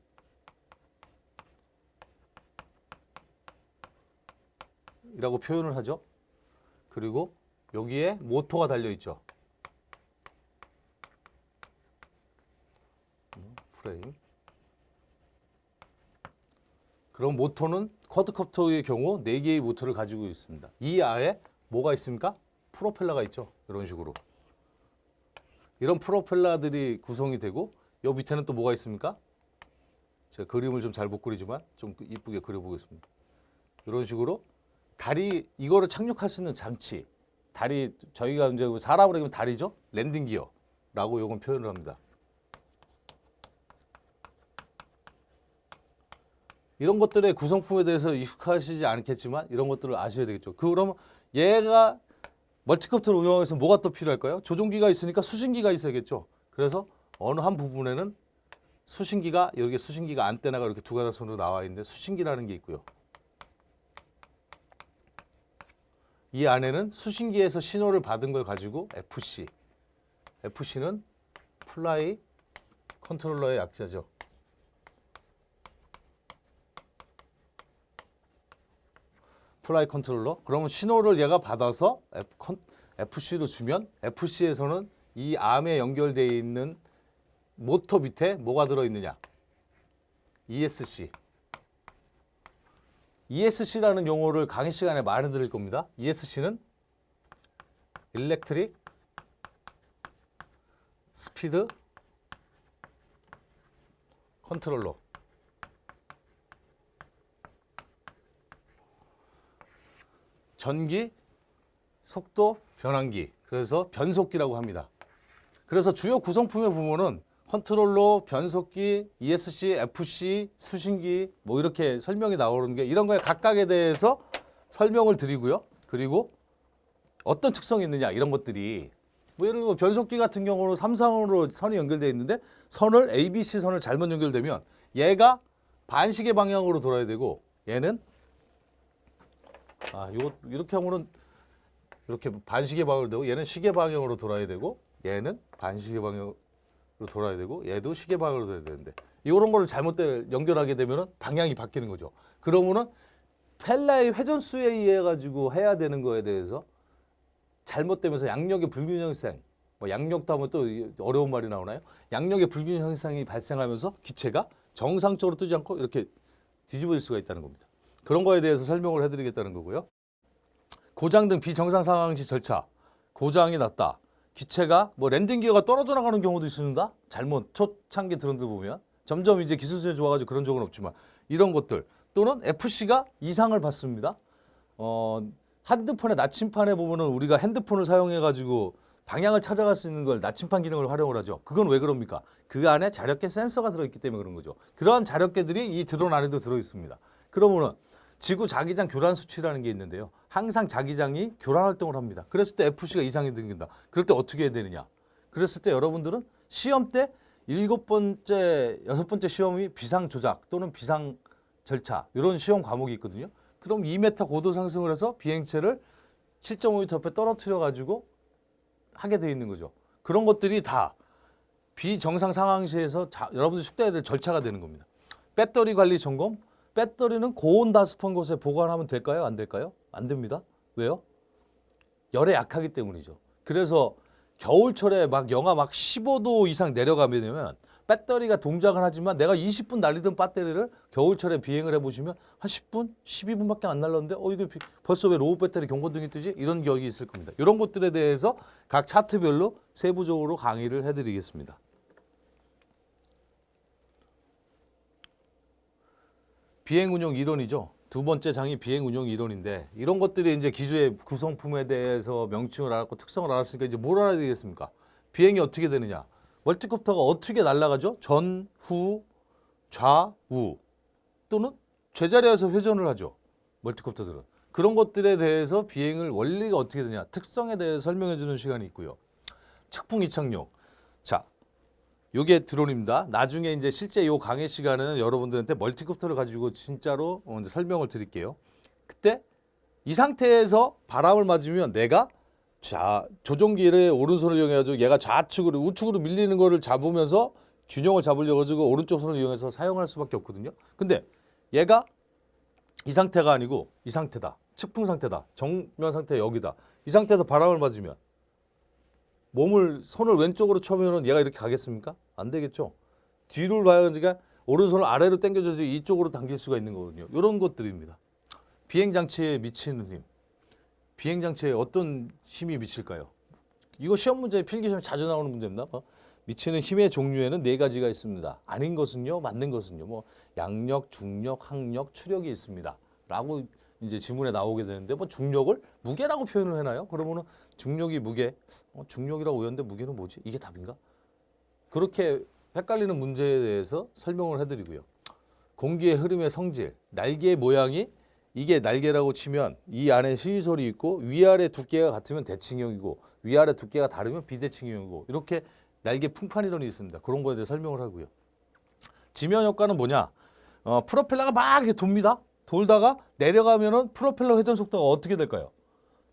이라고 표현을 하죠. 그리고 여기에 모터가 달려 있죠. 프레임. 그럼 모터는 쿼드콥터의 경우 4개의 모터를 가지고 있습니다. 이 아에 뭐가 있습니까? 프로펠러가 있죠. 이런 식으로. 이런 프로펠러들이 구성이 되고 여 밑에는 또 뭐가 있습니까? 제가 그림을 좀 잘 못 그리지만 좀 이쁘게 그려보겠습니다. 이런 식으로 다리 이거를 착륙할 수 있는 장치 다리 저희가 이제 사람으로 얘기하면 다리죠. 랜딩 기어라고 요건 표현을 합니다. 이런 것들의 구성품에 대해서 익숙하시지 않겠지만 이런 것들을 아셔야 되겠죠. 그러면 얘가 멀티콥터를 운영하기 위해서 뭐가 또 필요할까요? 조종기가 있으니까 수신기가 있어야겠죠. 그래서 어느 한 부분에는 수신기가 여기 수신기가 안테나가 이렇게 두 가닥선으로 나와 있는데 수신기라는 게 있고요. 이 안에는 수신기에서 신호를 받은 걸 가지고 FC. FC는 플라이 컨트롤러의 약자죠. 플라이 컨트롤러. 그러면 신호를 얘가 받아서 FC로 주면 FC에서는 이 암에 연결되어 있는 모터 밑에 뭐가 들어있느냐. ESC. ESC라는 용어를 강의 시간에 많이 들을 겁니다. ESC는 Electric Speed Controller. 전기 속도 변환기. 그래서 변속기라고 합니다. 그래서 주요 구성품에 보면은 컨트롤러, 변속기, ESC, FC, 수신기 뭐 이렇게 설명이 나오는 게 이런 거에 각각에 대해서 설명을 드리고요. 그리고 어떤 특성이 있느냐 이런 것들이 뭐 예를 들어 변속기 같은 경우는 3상으로 선이 연결되어 있는데 선을 ABC 선을 잘못 연결되면 얘가 반시계 방향으로 돌아야 되고 얘는 요거 이렇게 하면은 이렇게 반시계 방향으로 되고 얘는 시계 방향으로 돌아야 되고 얘는 반시계 방향으로 돌아야 되고 얘도 시계 방향으로 돌아야 되는데 이런 거를 잘못 연결하게 되면은 방향이 바뀌는 거죠. 그러면은 펠라의 회전수에 의해 가지고 해야 되는 거에 대해서 잘못되면서 양력의 불균형 현상, 뭐 양력도 하면 또 어려운 말이 나오나요? 양력의 불균형 현상이 발생하면서 기체가 정상적으로 뜨지 않고 이렇게 뒤집어질 수가 있다는 겁니다. 그런 거에 대해서 설명을 해드리겠다는 거고요. 고장 등 비정상 상황 시 절차, 고장이 났다. 기체가 뭐 랜딩 기어가 떨어져 나가는 경우도 있습니다. 잘못 초창기 드론들 보면 점점 이제 기술 수준이 좋아가지고 그런 적은 없지만 이런 것들 또는 FC가 이상을 받습니다. 핸드폰의 나침판에 보면은 우리가 핸드폰을 사용해가지고 방향을 찾아갈 수 있는 걸 나침판 기능을 활용을 하죠. 그건 왜 그럽니까? 그 안에 자력계 센서가 들어있기 때문에 그런 거죠. 그러한 자력계들이 이 드론 안에도 들어있습니다. 그러면은 지구 자기장 교란 수치라는 게 있는데요. 항상 자기장이 교란 활동을 합니다. 그랬을 때 FC가 이상이 생긴다. 그럴 때 어떻게 해야 되느냐? 그랬을 때 여러분들은 시험 때 여섯 번째 시험이 비상 조작 또는 비상 절차 이런 시험 과목이 있거든요. 그럼 2m 고도 상승을 해서 비행체를 7.5m 옆에 떨어뜨려 가지고 하게 돼 있는 거죠. 그런 것들이 다 비정상 상황시에서 여러분들 숙제해야 될 절차가 되는 겁니다. 배터리 관리 점검, 배터리는 고온 다습한 곳에 보관하면 될까요? 안 될까요? 안 됩니다. 왜요? 열에 약하기 때문이죠. 그래서 겨울철에 막 영하 막 15도 이상 내려가게 되면 배터리가 동작을 하지만 내가 20분 날리던 배터리를 겨울철에 비행을 해보시면 한 10분, 12분밖에 안 날렸는데 이게 벌써 왜 로우 배터리 경고등이 뜨지? 이런 기억이 있을 겁니다. 이런 것들에 대해서 각 차트별로 세부적으로 강의를 해드리겠습니다. 비행운용 이론이죠. 두 번째 장이 비행운용 이론인데 이런 것들이 이제 기조의 구성품에 대해서 명칭을 알았고 특성을 알았으니까 이제 뭘 알아야 되겠습니까? 비행이 어떻게 되느냐? 멀티콥터가 어떻게 날아가죠? 전, 후, 좌우 또는 제자리에서 회전을 하죠. 멀티콥터들은. 그런 것들에 대해서 비행을 원리가 어떻게 되냐? 특성에 대해서 설명해 주는 시간이 있고요. 측풍 이착용. 자, 요게 드론입니다. 나중에 이제 실제 요 강의 시간에는 여러분들한테 멀티콥터를 가지고 진짜로 이제 설명을 드릴게요. 그때 이 상태에서 바람을 맞으면 내가 조종기를 오른손을 이용해가지고 얘가 좌측으로 우측으로 밀리는 거를 잡으면서 균형을 잡으려고 가지고 오른쪽 손을 이용해서 사용할 수밖에 없거든요. 근데 얘가 이 상태가 아니고 이 상태다. 측풍 상태다. 정면 상태 여기다. 이 상태에서 바람을 맞으면 손을 왼쪽으로 쳐면은 얘가 이렇게 가겠습니까? 안 되겠죠. 뒤를 봐야 하니까 오른손을 아래로 당겨줘서 이쪽으로 당길 수가 있는 거거든요. 이런 것들입니다. 비행장치에 미치는 힘. 비행장치에 어떤 힘이 미칠까요? 이거 시험 문제, 필기시험에 자주 나오는 문제입니다. 미치는 힘의 종류에는 4가지가 있습니다. 아닌 것은요, 맞는 것은요. 양력, 중력, 항력, 추력이 있습니다. 라고 이제 지문에 나오게 되는데 중력을 무게라고 표현을 해나요? 그러면은 중력이 무게, 중력이라고 외웠는데 무게는 뭐지? 이게 답인가? 그렇게 헷갈리는 문제에 대해서 설명을 해드리고요. 공기의 흐름의 성질, 날개의 모양이 이게 날개라고 치면 이 안에 시리솔이 있고 위아래 두께가 같으면 대칭형이고 위아래 두께가 다르면 비대칭형이고 이렇게 날개 풍판 이론이 있습니다. 그런 거에 대해 설명을 하고요. 지면 효과는 뭐냐? 프로펠러가 막 이렇게 돕니다. 돌다가 내려가면은 프로펠러 회전 속도가 어떻게 될까요?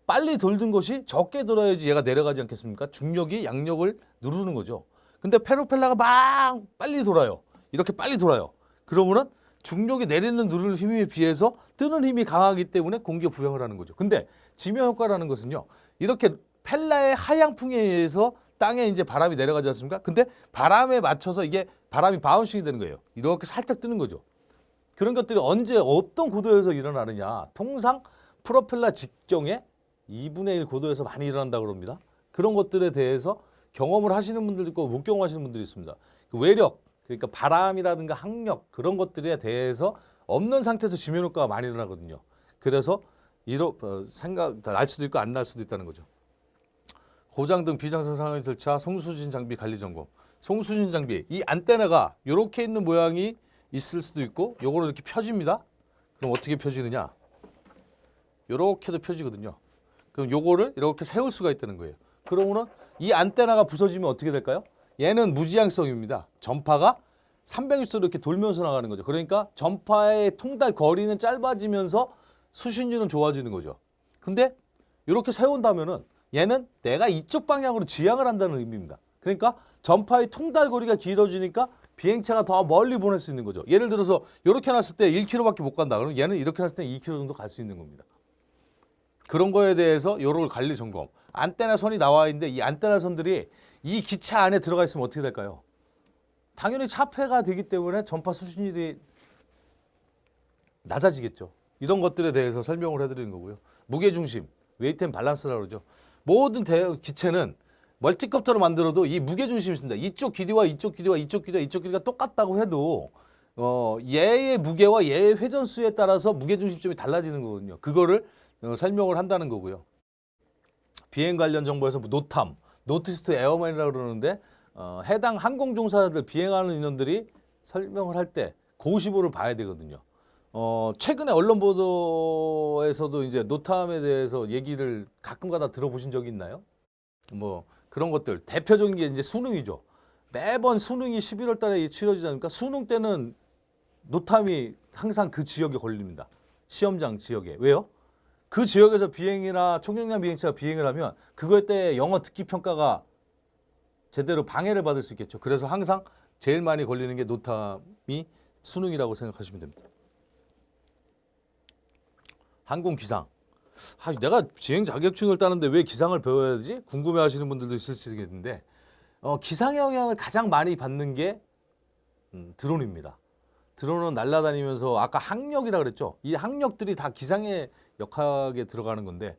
빨리 돌던 것이 적게 돌아야지 얘가 내려가지 않겠습니까? 중력이 양력을 누르는 거죠. 근데 프로펠러가 막 빨리 돌아요. 이렇게 빨리 돌아요. 그러면은 중력이 내리는 누르는 힘에 비해서 뜨는 힘이 강하기 때문에 공기에 부양을 하는 거죠. 근데 지면 효과라는 것은요. 이렇게 펠라의 하향풍에 의해서 땅에 이제 바람이 내려가지 않습니까? 근데 바람에 맞춰서 이게 바람이 바운싱이 되는 거예요. 이렇게 살짝 뜨는 거죠. 그런 것들이 언제 어떤 고도에서 일어나느냐. 통상 프로펠러 직경에 2분의 1 고도에서 많이 일어난다고 그럽니다. 그런 것들에 대해서 경험을 하시는 분들도 있고 못 경험하시는 분들이 있습니다. 그 외력, 그러니까 바람이라든가 항력 그런 것들에 대해서 없는 상태에서 지면 효과가 많이 일어나거든요. 그래서 날 수도 있고 안 날 수도 있다는 거죠. 고장 등 비정상 상황의 절차, 송수진 장비 관리 점검. 송수진 장비, 이 안테나가 이렇게 있는 모양이 있을 수도 있고 요거는 이렇게 펴집니다. 그럼 어떻게 펴지느냐? 요렇게도 펴지거든요. 그럼 요거를 이렇게 세울 수가 있다는 거예요. 그러면은 이 안테나가 부서지면 어떻게 될까요? 얘는 무지향성입니다. 전파가 360도로 이렇게 돌면서 나가는 거죠. 그러니까 전파의 통달 거리는 짧아지면서 수신율은 좋아지는 거죠. 근데 이렇게 세운다면은 얘는 내가 이쪽 방향으로 지향을 한다는 의미입니다. 그러니까 전파의 통달 거리가 길어지니까 비행체가 더 멀리 보낼 수 있는 거죠. 예를 들어서 이렇게 놨을 때 1km밖에 못 간다. 그러면 얘는 이렇게 놨을 때 2km 정도 갈 수 있는 겁니다. 그런 거에 대해서 요걸 관리 점검. 안테나 선이 나와 있는데 이 안테나 선들이 이 기차 안에 들어가 있으면 어떻게 될까요? 당연히 차폐가 되기 때문에 전파 수신율이 낮아지겠죠. 이런 것들에 대해서 설명을 해드리는 거고요. 무게중심, 웨이트 앤 밸런스라고 그러죠. 모든 기체는 멀티콥터로 만들어도 이 무게중심이 있습니다. 이쪽 길이와 이쪽 길이와 이쪽 길이와 이쪽 길이가 똑같다고 해도 얘의 무게와 얘의 회전수에 따라서 무게중심점이 달라지는 거거든요. 그거를 설명을 한다는 거고요. 비행 관련 정보에서 노탐, 노티스트 에어맨이라고 그러는데 해당 항공종사자들 비행하는 인원들이 설명을 할 때 고시보를 봐야 되거든요. 최근에 언론 보도에서도 이제 노탐에 대해서 얘기를 가끔가다 들어보신 적이 있나요? 뭐 그런 것들 대표적인 게 이제 수능이죠. 매번 수능이 11월 달에 치러지지 않습니까? 수능 때는 노탐이 항상 그 지역에 걸립니다. 시험장 지역에. 왜요? 그 지역에서 비행이나 총경량 비행체가 비행을 하면 그거에 때 영어 듣기 평가가 제대로 방해를 받을 수 있겠죠. 그래서 항상 제일 많이 걸리는 게 노탐이 수능이라고 생각하시면 됩니다. 항공기상. 내가 비행 자격증을 따는데 왜 기상을 배워야 되지? 궁금해하시는 분들도 있을 수 있겠는데 기상 영향을 가장 많이 받는 게 드론입니다. 드론은 날아다니면서 아까 항력이라고 그랬죠. 이 항력들이 다 기상의 역학에 들어가는 건데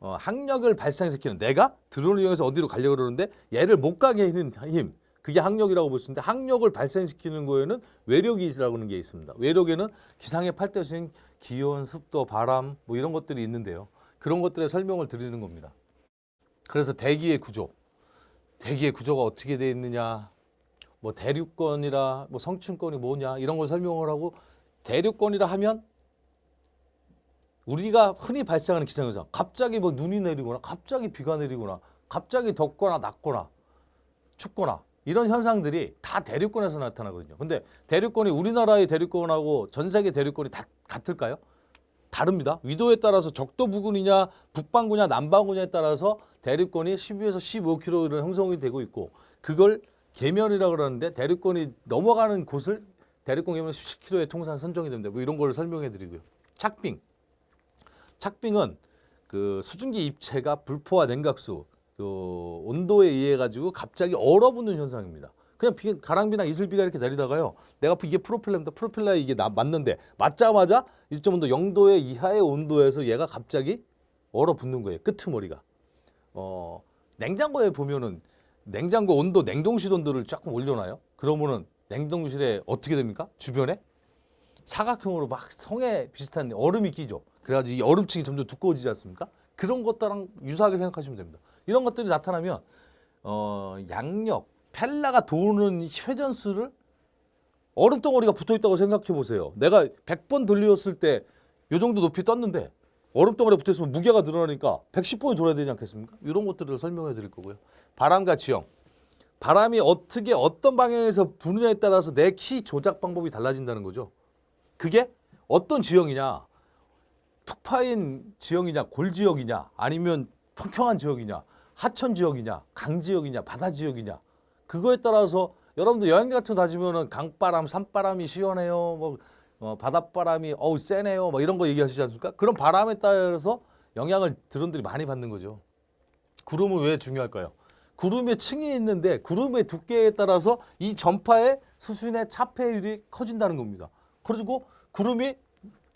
항력을 발생시키는 내가 드론을 이용해서 어디로 가려고 그러는데 얘를 못 가게 하는 힘. 그게 항력이라고 볼 수 있는데 항력을 발생시키는 거에는 외력이라고 하는 게 있습니다. 외력에는 기상의 팔대신 기온, 습도, 바람 뭐 이런 것들이 있는데요. 그런 것들의 설명을 드리는 겁니다. 그래서 대기의 구조가 어떻게 돼 있느냐, 뭐 대륙권이라 뭐 성층권이 뭐냐 이런 걸 설명을 하고 대륙권이라 하면 우리가 흔히 발생하는 기상현상, 갑자기 뭐 눈이 내리거나 갑자기 비가 내리거나 갑자기 덥거나 낮거나 춥거나 이런 현상들이 다 대륙권에서 나타나거든요. 근데 대륙권이 우리나라의 대륙권하고 전 세계 대륙권이 다 같을까요? 다릅니다. 위도에 따라서 적도 부근이냐 북반구냐 남반구냐에 따라서 대륙권이 12에서 15km 형성이 되고 있고 그걸 계면이라고 그러는데 대륙권이 넘어가는 곳을 대륙권 계면 10km의 통상 선정이 됩니다. 뭐 이런 걸 설명해 드리고요. 착빙은 그 수증기 입체가 불포화 냉각수 그 온도에 의해 가지고 갑자기 얼어붙는 현상입니다. 그냥 가랑비나 이슬비가 이렇게 내리다가요. 내가 이게 프로펠러입니다. 프로펠러에 이게 맞는데 맞자마자 1.5도 0도의 이하의 온도에서 얘가 갑자기 얼어붙는 거예요. 끄트머리가. 냉장고에 보면은 냉장고 온도, 냉동실 온도를 조금 올려놔요. 그러면은 냉동실에 어떻게 됩니까? 주변에 사각형으로 막 성에 비슷한 얼음이 끼죠. 그래가지고 이 얼음층이 점점 두꺼워지지 않습니까? 그런 것들랑 유사하게 생각하시면 됩니다. 이런 것들이 나타나면 양력, 펠라가 도는 회전수를 얼음덩어리가 붙어있다고 생각해 보세요. 내가 100번 돌렸을 때 이 정도 높이 떴는데 얼음덩어리가 붙어있으면 무게가 늘어나니까 110번이 돌아야 되지 않겠습니까? 이런 것들을 설명해 드릴 거고요. 바람과 지형. 바람이 어떻게 어떤 방향에서 부느냐에 따라서 내 키 조작 방법이 달라진다는 거죠. 그게 어떤 지형이냐, 푹 파인 지형이냐, 골지역이냐, 아니면 평평한 지역이냐, 하천 지역이냐, 강 지역이냐, 바다 지역이냐. 그거에 따라서 여러분들 여행 같은 거 다니면은 강바람, 산바람이 시원해요. 뭐 바닷바람이 세네요. 뭐 이런 거 얘기하시지 않습니까? 그런 바람에 따라서 영향을 드론들이 많이 받는 거죠. 구름은 왜 중요할까요? 구름의 층이 있는데 구름의 두께에 따라서 이 전파의 수순의 차폐율이 커진다는 겁니다. 그리고 구름이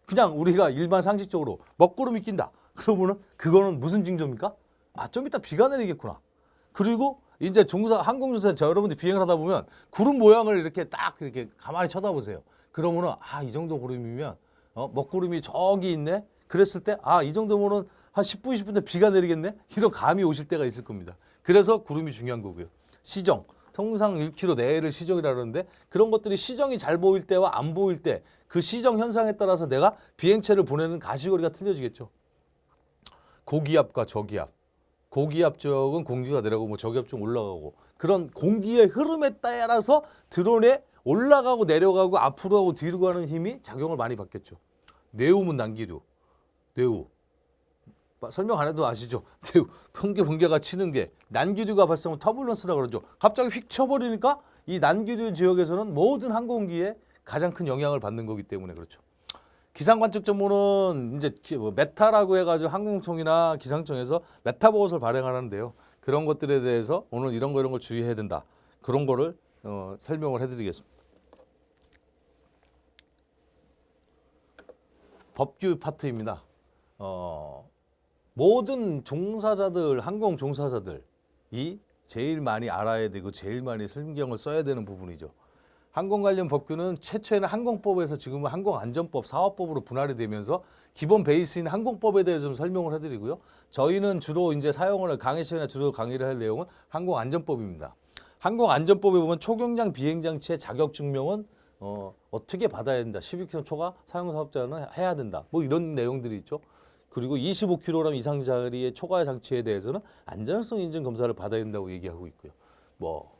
그냥 우리가 일반 상식적으로 먹구름이 낀다. 그러면은 그거는 무슨 징조입니까? 좀 이따 비가 내리겠구나. 그리고 이제 항공조사 여러분들 비행을 하다 보면 구름 모양을 이렇게 딱 이렇게 가만히 쳐다보세요. 그러면은 이 정도 구름이면 먹구름이 저기 있네. 그랬을 때 이 정도면은 한 10분 20분 때 비가 내리겠네. 이런 감이 오실 때가 있을 겁니다. 그래서 구름이 중요한 거고요. 시정. 통상 1km 내외를 시정이라 그러는데 그런 것들이 시정이 잘 보일 때와 안 보일 때 그 시정 현상에 따라서 내가 비행체를 보내는 가시거리가 틀려지겠죠. 고기압과 저기압. 고기압 쪽은 공기가 내려가고 뭐 저기압 쪽 올라가고 그런 공기의 흐름에 따라서 드론에 올라가고 내려가고 앞으로 하고 뒤로 가는 힘이 작용을 많이 받겠죠. 네오문 난기류. 네오. 설명 안 해도 아시죠? 네오. 번개가 치는 게 난기류가 발생하면 터뷸런스라고 그러죠. 갑자기 휙 쳐버리니까 이 난기류 지역에서는 모든 항공기에 가장 큰 영향을 받는 거기 때문에 그렇죠. 기상관측 전문은 이제 메타라고 해가지고 항공청이나 기상청에서 메타 보고서를 발행하는데요. 그런 것들에 대해서 오늘 이런 걸 주의해야 된다. 그런 거를 설명을 해드리겠습니다. 법규 파트입니다. 모든 종사자들, 항공 종사자들이 제일 많이 알아야 되고 제일 많이 신경을 써야 되는 부분이죠. 항공 관련 법규는 최초에는 항공법에서 지금은 항공안전법, 사업법으로 분할이 되면서 기본 베이스인 항공법에 대해서 좀 설명을 해드리고요. 저희는 주로 이제 사용을 강의 시간에 주로 강의를 할 내용은 항공안전법입니다. 항공안전법에 보면 초경량 비행장치의 자격증명은 어떻게 받아야 된다. 12km 초과 사용사업자는 해야 된다. 뭐 이런 내용들이 있죠. 그리고 25kg 이상짜리의 초과 장치에 대해서는 안전성 인증 검사를 받아야 된다고 얘기하고 있고요. 뭐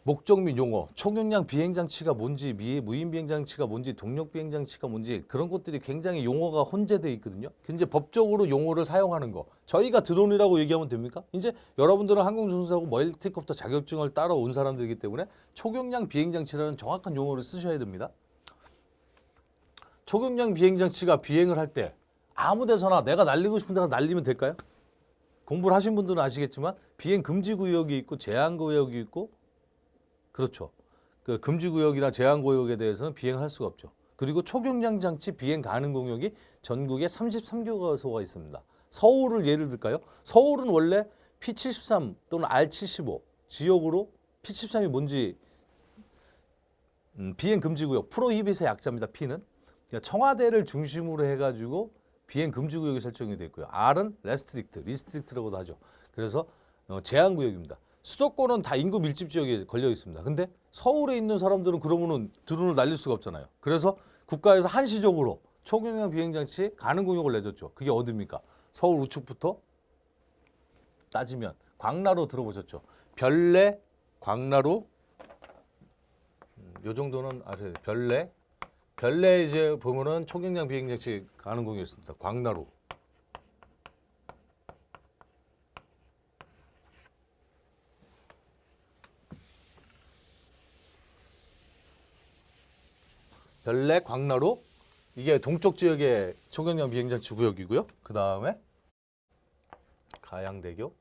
목적 및 용어, 총용량 비행장치가 뭔지, 무인 비행장치가 뭔지, 동력 비행장치가 뭔지 그런 것들이 굉장히 용어가 혼재되어 있거든요. 이제 법적으로 용어를 사용하는 거. 저희가 드론이라고 얘기하면 됩니까? 이제 여러분들은 항공조종사고 멀티콥터 자격증을 따러 온 사람들이기 때문에 초경량 비행장치라는 정확한 용어를 쓰셔야 됩니다. 초경량 비행장치가 비행을 할 때 아무 데서나 내가 날리고 싶은 데가 날리면 될까요? 공부를 하신 분들은 아시겠지만 비행 금지 구역이 있고 제한 구역이 있고 그렇죠. 그 금지 구역이나 제한 구역에 대해서는 비행할 수가 없죠. 그리고 초경량 장치 비행 가능 공역이 전국에 33개소가 있습니다. 서울을 예를 들까요? 서울은 원래 P73 또는 R75 지역으로 P73이 뭔지 비행 금지 구역 프로히빗의 약자입니다. P는 그러니까 청와대를 중심으로 해가지고 비행 금지 구역이 설정이 되어 있고요. R은 리스트릭트라고도 하죠. 그래서 제한 구역입니다. 수도권은 다 인구 밀집 지역에 걸려 있습니다. 근데 서울에 있는 사람들은 그러면은 드론을 날릴 수가 없잖아요. 그래서 국가에서 한시적으로 초경량 비행장치 가능 공역을 내줬죠. 그게 어디입니까? 서울 우측부터 따지면 광나루 들어보셨죠? 별내, 광나루, 요 정도는 아세요? 별내 이제 보면은 초경량 비행장치 가능 공역이 있습니다. 광나루. 별내, 광나루 이게 동쪽 지역의 초경량 비행장치 구역이고요. 그 다음에 가양대교,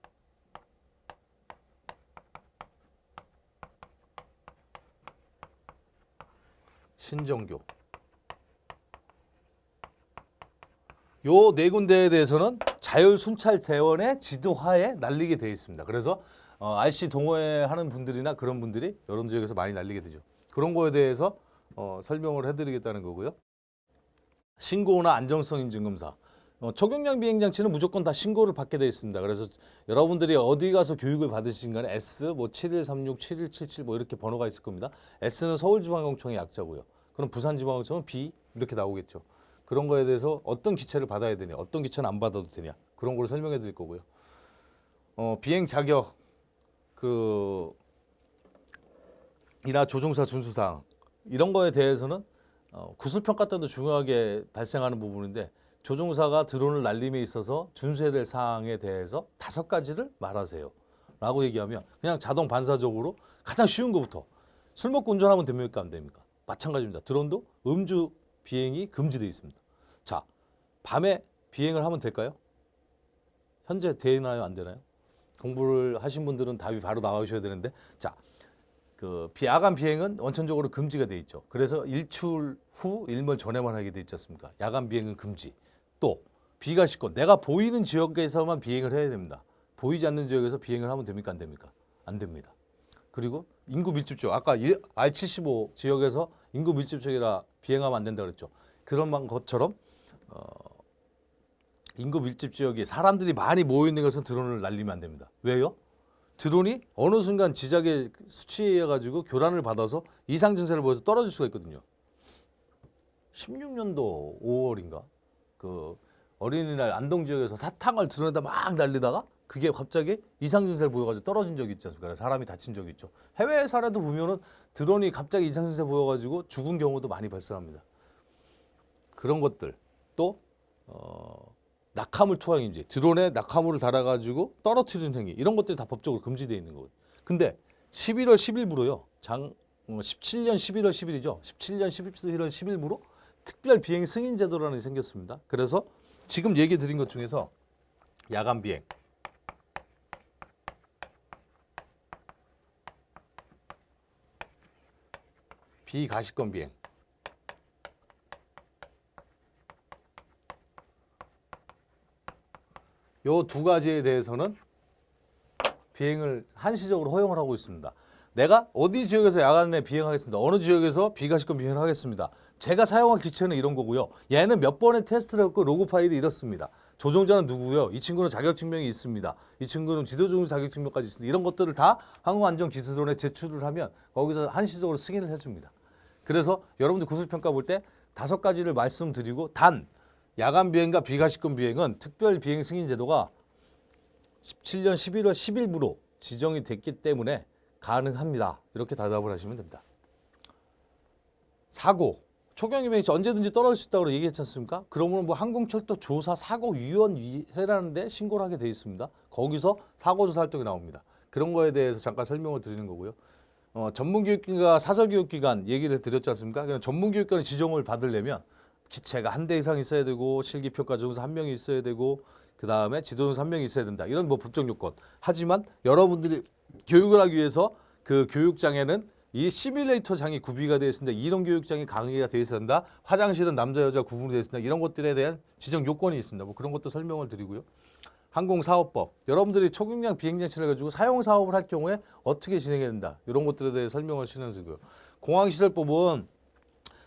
신정교 요 네 군데에 대해서는 자율 순찰 대원의 지도하에 날리게 되어 있습니다. 그래서 RC 동호회 하는 분들이나 그런 분들이 이런 지역에서 많이 날리게 되죠. 그런 거에 대해서 설명을 해드리겠다는 거고요. 신고나 안정성 인증검사. 초경량 비행장치는 무조건 다 신고를 받게 되어 있습니다. 그래서 여러분들이 어디 가서 교육을 받으신 간에 S, 7136, 7177 이렇게 번호가 있을 겁니다. S는 서울지방경청의 약자고요. 그럼 부산지방경청은 B 이렇게 나오겠죠. 그런 거에 대해서 어떤 기체를 받아야 되냐, 어떤 기체는 안 받아도 되냐 그런 걸 설명해 드릴 거고요. 비행 자격 이나 조종사 준수사항 이런 거에 대해서는 구술평가 때도 중요하게 발생하는 부분인데 조종사가 드론을 날림에 있어서 준수해야 될 사항에 대해서 5가지를 말하세요 라고 얘기하면 그냥 자동 반사적으로 가장 쉬운 것부터 술 먹고 운전하면 됩니까 안 됩니까? 마찬가지입니다. 드론도 음주 비행이 금지되어 있습니다. 자, 밤에 비행을 하면 될까요? 현재 되나요 안 되나요? 공부를 하신 분들은 답이 바로 나오셔야 되는데 자, 야간 비행은 원천적으로 금지가 돼 있죠. 그래서 일출 후 일몰 전에만 하게 돼 있지 않습니까? 야간 비행은 금지. 또 비가시권 내가 보이는 지역에서만 비행을 해야 됩니다. 보이지 않는 지역에서 비행을 하면 됩니까 안 됩니까? 안 됩니다. 그리고 인구 밀집 지역 아까 R75 지역에서 인구 밀집 지역이라 비행하면 안 된다 그랬죠. 그런 것처럼 인구 밀집 지역에 사람들이 많이 모여 있는 것은 드론을 날리면 안 됩니다. 왜요? 드론이 어느 순간 지작의 수치에 의해 가지고 교란을 받아서 이상 증세를 보여서 떨어질 수가 있거든요. 16년도 5월인가 그 어린이날 안동 지역에서 사탕을 드론에다 막 날리다가 그게 갑자기 이상 증세를 보여가지고 떨어진 적이 있지 않습니까? 사람이 다친 적이 있죠. 해외 사례도 보면은 드론이 갑자기 이상 증세 보여가지고 죽은 경우도 많이 발생합니다. 그런 것들 또 낙하물 투항인지 드론에 낙하물을 달아가지고 떨어뜨리는 행위 이런 것들이 다 법적으로 금지되어 있는 거거든요. 근데 11월 10일부로요. 17년 11월 10일이죠. 17년 11월 10일부로 특별 비행 승인 제도라는 게 생겼습니다. 그래서 지금 얘기 드린 것 중에서 야간 비행 비가시권 비행 요 2가지에 대해서는 비행을 한시적으로 허용을 하고 있습니다. 내가 어디 지역에서 야간에 비행하겠습니다. 어느 지역에서 비가시권 비행을 하겠습니다. 제가 사용한 기체는 이런 거고요. 얘는 몇 번의 테스트를 했고 로그 파일이 이렇습니다. 조종자는 누구요? 이 친구는 자격증명이 있습니다. 이 친구는 지도조종 자격증명까지 있습니다. 이런 것들을 다 항공안전기술원에 제출을 하면 거기서 한시적으로 승인을 해줍니다. 그래서 여러분들 구술평가 볼 때 5가지를 말씀드리고 단 야간 비행과 비가시권 비행은 특별 비행 승인 제도가 17년 11월 10일부로 지정이 됐기 때문에 가능합니다. 이렇게 대답을 하시면 됩니다. 사고. 초경유병이 언제든지 떨어질 수 있다고 얘기했지 않습니까? 그러면 뭐 항공철도 조사 사고위원회라는 데 신고를 하게 돼 있습니다. 거기서 사고조사 활동이 나옵니다. 그런 거에 대해서 잠깐 설명을 드리는 거고요. 전문교육기관과 사설교육기관 얘기를 드렸지 않습니까? 그냥 전문교육기관의 지정을 받으려면 기체가 한 대 이상 있어야 되고 실기평가 조종사 한 명이 있어야 되고 그 다음에 지도조사 한 명이 있어야 된다. 이런 뭐 법적 요건. 하지만 여러분들이 교육을 하기 위해서 그 교육장에는 이 시뮬레이터 장이 구비가 되어 있습니다. 이론 교육장이 강의가 되어 있어야 된다. 화장실은 남자 여자 구분이 되어 있습니다. 이런 것들에 대한 지정 요건이 있습니다. 뭐 그런 것도 설명을 드리고요. 항공사업법. 여러분들이 초경량 비행장치를 가지고 사용 사업을 할 경우에 어떻게 진행해야 된다. 이런 것들에 대해 설명을 실행드리고요. 공항시설법은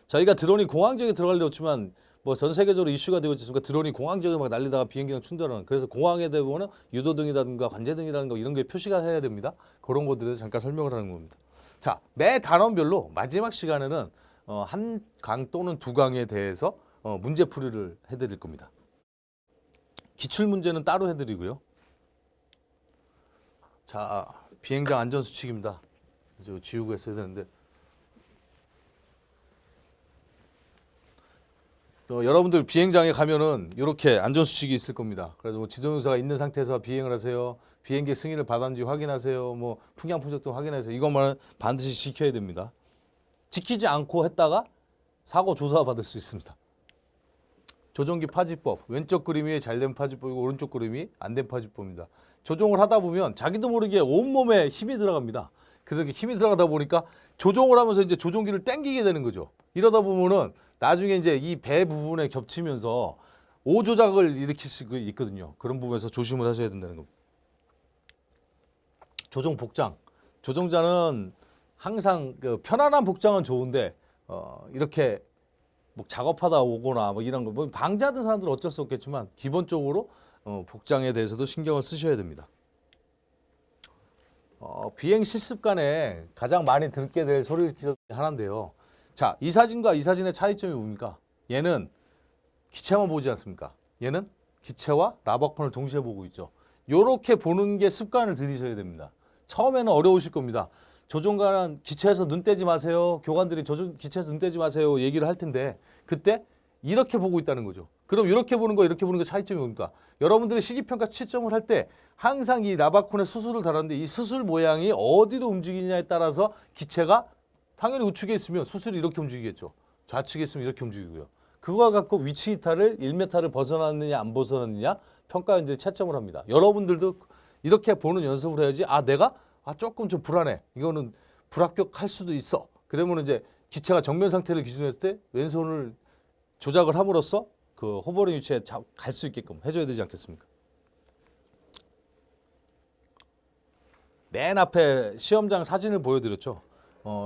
저희가 드론이 공항지역에 들어가려고 했지만 뭐 전 세계적으로 이슈가 되고 있으니까 드론이 공항지역에 막 날리다가 비행기랑 충돌하는, 그래서 공항에 대보면 유도등이라든가 관제등이라든가 이런 게 표시가 해야 됩니다. 그런 것들에 대해서 잠깐 설명을 하는 겁니다. 자, 매 단원별로 마지막 시간에는 한 강 또는 두 강에 대해서 문제풀이를 해드릴 겁니다. 기출문제는 따로 해드리고요. 자, 비행장 안전수칙입니다. 이제 지우고 했어야 되는데 여러분들 비행장에 가면은 이렇게 안전수칙이 있을 겁니다. 그래서 뭐 지도용사가 있는 상태에서 비행을 하세요. 비행기 승인을 받았는지 확인하세요. 뭐 풍향 풍적도 확인하세요. 이것만 반드시 지켜야 됩니다. 지키지 않고 했다가 사고 조사 받을 수 있습니다. 조종기 파지법. 왼쪽 그림이 잘된 파지법이고 오른쪽 그림이 안 된 파지법입니다. 조종을 하다 보면 자기도 모르게 온몸에 힘이 들어갑니다. 그렇게 힘이 들어가다 보니까 조종을 하면서 이제 조종기를 당기게 되는 거죠. 이러다 보면은 나중에 이제 이 배 부분에 겹치면서 오조작을 일으킬 수 있거든요. 그런 부분에서 조심을 하셔야 된다는 겁니다. 조종 복장. 조종자는 항상 그 편안한 복장은 좋은데 이렇게 뭐 작업하다 오거나 뭐 이런 거, 뭐 방지하던 사람들은 어쩔 수 없겠지만 기본적으로 복장에 대해서도 신경을 쓰셔야 됩니다. 비행 실습관에 가장 많이 듣게 될 소리 중에 하나인데요. 자, 이 사진과 이 사진의 차이점이 뭡니까? 얘는 기체만 보지 않습니까? 얘는 기체와 라바콘을 동시에 보고 있죠. 요렇게 보는 게 습관을 들이셔야 됩니다. 처음에는 어려우실 겁니다. 조종관은 기체에서 눈 떼지 마세요. 교관들이 기체에서 눈 떼지 마세요. 얘기를 할 텐데 그때 이렇게 보고 있다는 거죠. 그럼 이렇게 보는 거 이렇게 보는 거 차이점이 뭡니까? 여러분들이 실기평가 채점을 할 때 항상 이 라바콘에 수술을 달았는데 이 수술 모양이 어디로 움직이냐에 따라서 기체가 당연히 우측에 있으면 수술이 이렇게 움직이겠죠. 좌측에 있으면 이렇게 움직이고요. 그거 갖고 위치 이탈을 1m를 벗어났느냐 안 벗어났느냐 평가원들이 채점을 합니다. 여러분들도 이렇게 보는 연습을 해야지 내가 조금 좀 불안해. 이거는 불합격할 수도 있어. 그러면 이제 기체가 정면 상태를 기준으로 했을 때 왼손을 조작을 함으로써 그 호버링 위치에 갈 수 있게끔 해줘야 되지 않겠습니까? 맨 앞에 시험장 사진을 보여드렸죠.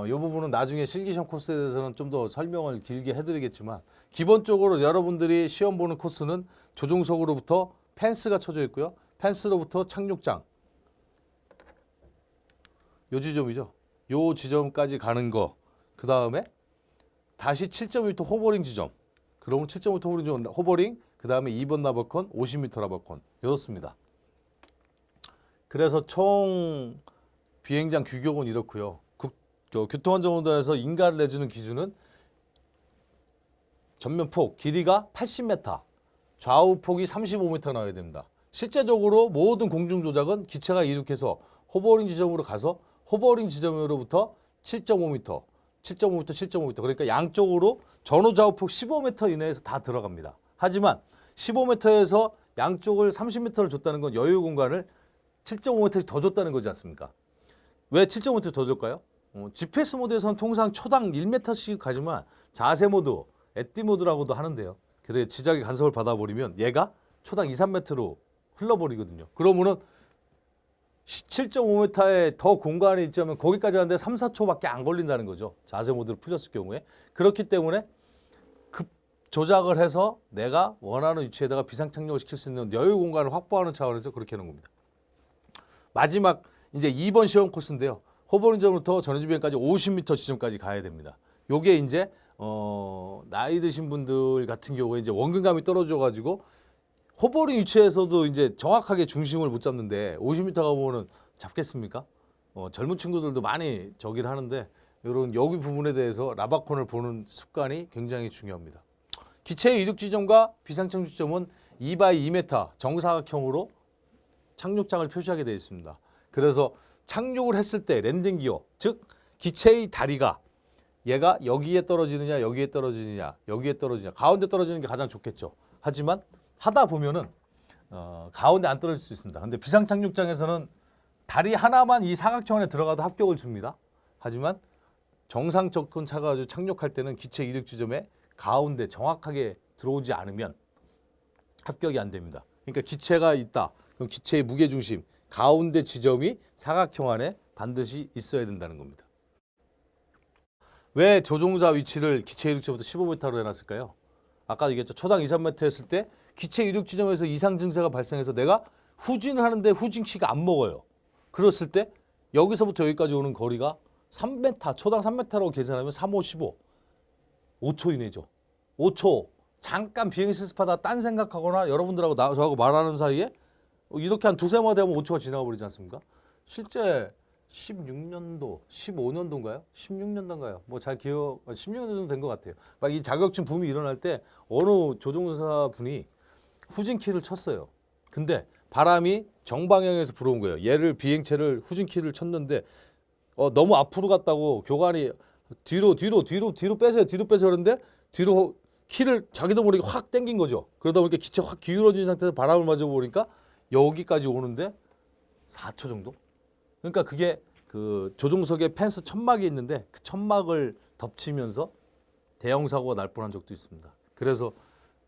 이 부분은 나중에 실기시험 코스에 대해서는 좀 더 설명을 길게 해드리겠지만 기본적으로 여러분들이 시험 보는 코스는 조종석으로부터 펜스가 쳐져 있고요. 펜스로부터 착륙장. 요 지점이죠. 요 지점까지 가는 거. 그 다음에 다시 7.2m 호버링 지점. 그러면 7.5m 호버링 지점, 호버링. 그 다음에 2번 라버콘, 50m 라버콘. 이렇습니다. 그래서 총 비행장 규격은 이렇고요. 교통안전공단에서 인가를 내주는 기준은 전면폭 길이가 80m, 좌우폭이 35m 나와야 됩니다. 실제적으로 모든 공중조작은 기체가 이륙해서 호버링 지점으로 가서 호버링 지점으로부터 7.5m, 7.5m, 7.5m 그러니까 양쪽으로 전후 좌우폭 15m 이내에서 다 들어갑니다. 하지만 15m에서 양쪽을 30m를 줬다는 건 여유 공간을 7.5m씩 더 줬다는 거지 않습니까? 왜 7.5m 더 줄까요? GPS 모드에서는 통상 초당 1m씩 가지만 자세 모드, 엣디 모드라고도 하는데요. 그래 지작의 간섭을 받아버리면 얘가 초당 2, 3m로 흘러버리거든요. 그러면은 7.5m에 더 공간이 있자면 거기까지 하는데 3, 4초밖에 안 걸린다는 거죠. 자세 모드를 풀렸을 경우에. 그렇기 때문에 급 조작을 해서 내가 원하는 위치에다가 비상착륙을 시킬 수 있는 여유 공간을 확보하는 차원에서 그렇게 하는 겁니다. 마지막 이제 2번 시험 코스인데요. 호버링 지점부터 전해주 비행까지 50m 지점까지 가야 됩니다. 요게 이제 나이 드신 분들 같은 경우에 이제 원근감이 떨어져 가지고 호버링 위치에서도 이제 정확하게 중심을 못 잡는데 50m 가보면은 잡겠습니까? 젊은 친구들도 많이 저기를 하는데 이런 여기 부분에 대해서 라바콘을 보는 습관이 굉장히 중요합니다. 기체의 이륙 지점과 비상착륙 지점은 2x2m 정사각형으로 착륙장을 표시하게 되어 있습니다. 그래서 착륙을 했을 때 랜딩 기어, 즉 기체의 다리가 얘가 여기에 떨어지느냐, 여기에 떨어지느냐, 여기에 떨어지느냐, 가운데 떨어지는 게 가장 좋겠죠. 하지만 하다 보면은 가운데 안 떨어질 수 있습니다. 근데 비상착륙장에서는 다리 하나만 이 사각형 안에 들어가도 합격을 줍니다. 하지만 정상 접근 차가지고 착륙할 때는 기체 이륙 지점에 가운데 정확하게 들어오지 않으면 합격이 안 됩니다. 그러니까 기체가 있다. 그럼 기체의 무게 중심 가운데 지점이 사각형 안에 반드시 있어야 된다는 겁니다. 왜 조종사 위치를 기체 이륙 지점부터 15m로 해놨을까요? 아까 얘기했죠. 초당 2, 3m 했을 때 기체 이륙 지점에서 이상 증세가 발생해서 내가 후진을 하는데 후진키가 안 먹어요. 그랬을 때 여기서부터 여기까지 오는 거리가 3m, 초당 3m라고 계산하면 3, 5, 15. 5초 이내죠. 5초. 잠깐 비행 실습하다 딴 생각하거나 여러분들하고 저하고 말하는 사이에 이렇게 한 두세 마디 하면 5초가 지나가 버리지 않습니까? 실제 16년도, 15년도인가요? 16년도인가요? 뭐 잘 기억, 16년 정도 된 것 같아요. 막 이 자격증 붐이 일어날 때 어느 조종사 분이 후진키를 쳤어요. 근데 바람이 정방향에서 불어온 거예요. 얘를 비행체를 후진키를 쳤는데 너무 앞으로 갔다고 교관이 뒤로 빼세요. 그러는데 뒤로 키를 자기도 모르게 확 당긴 거죠. 그러다 보니까 기체 확 기울어진 상태에서 바람을 맞아 보니까 여기까지 오는데 4초 정도? 그러니까 그게 그 조종석에 펜스 천막이 있는데 그 천막을 덮치면서 대형 사고가 날 뻔한 적도 있습니다. 그래서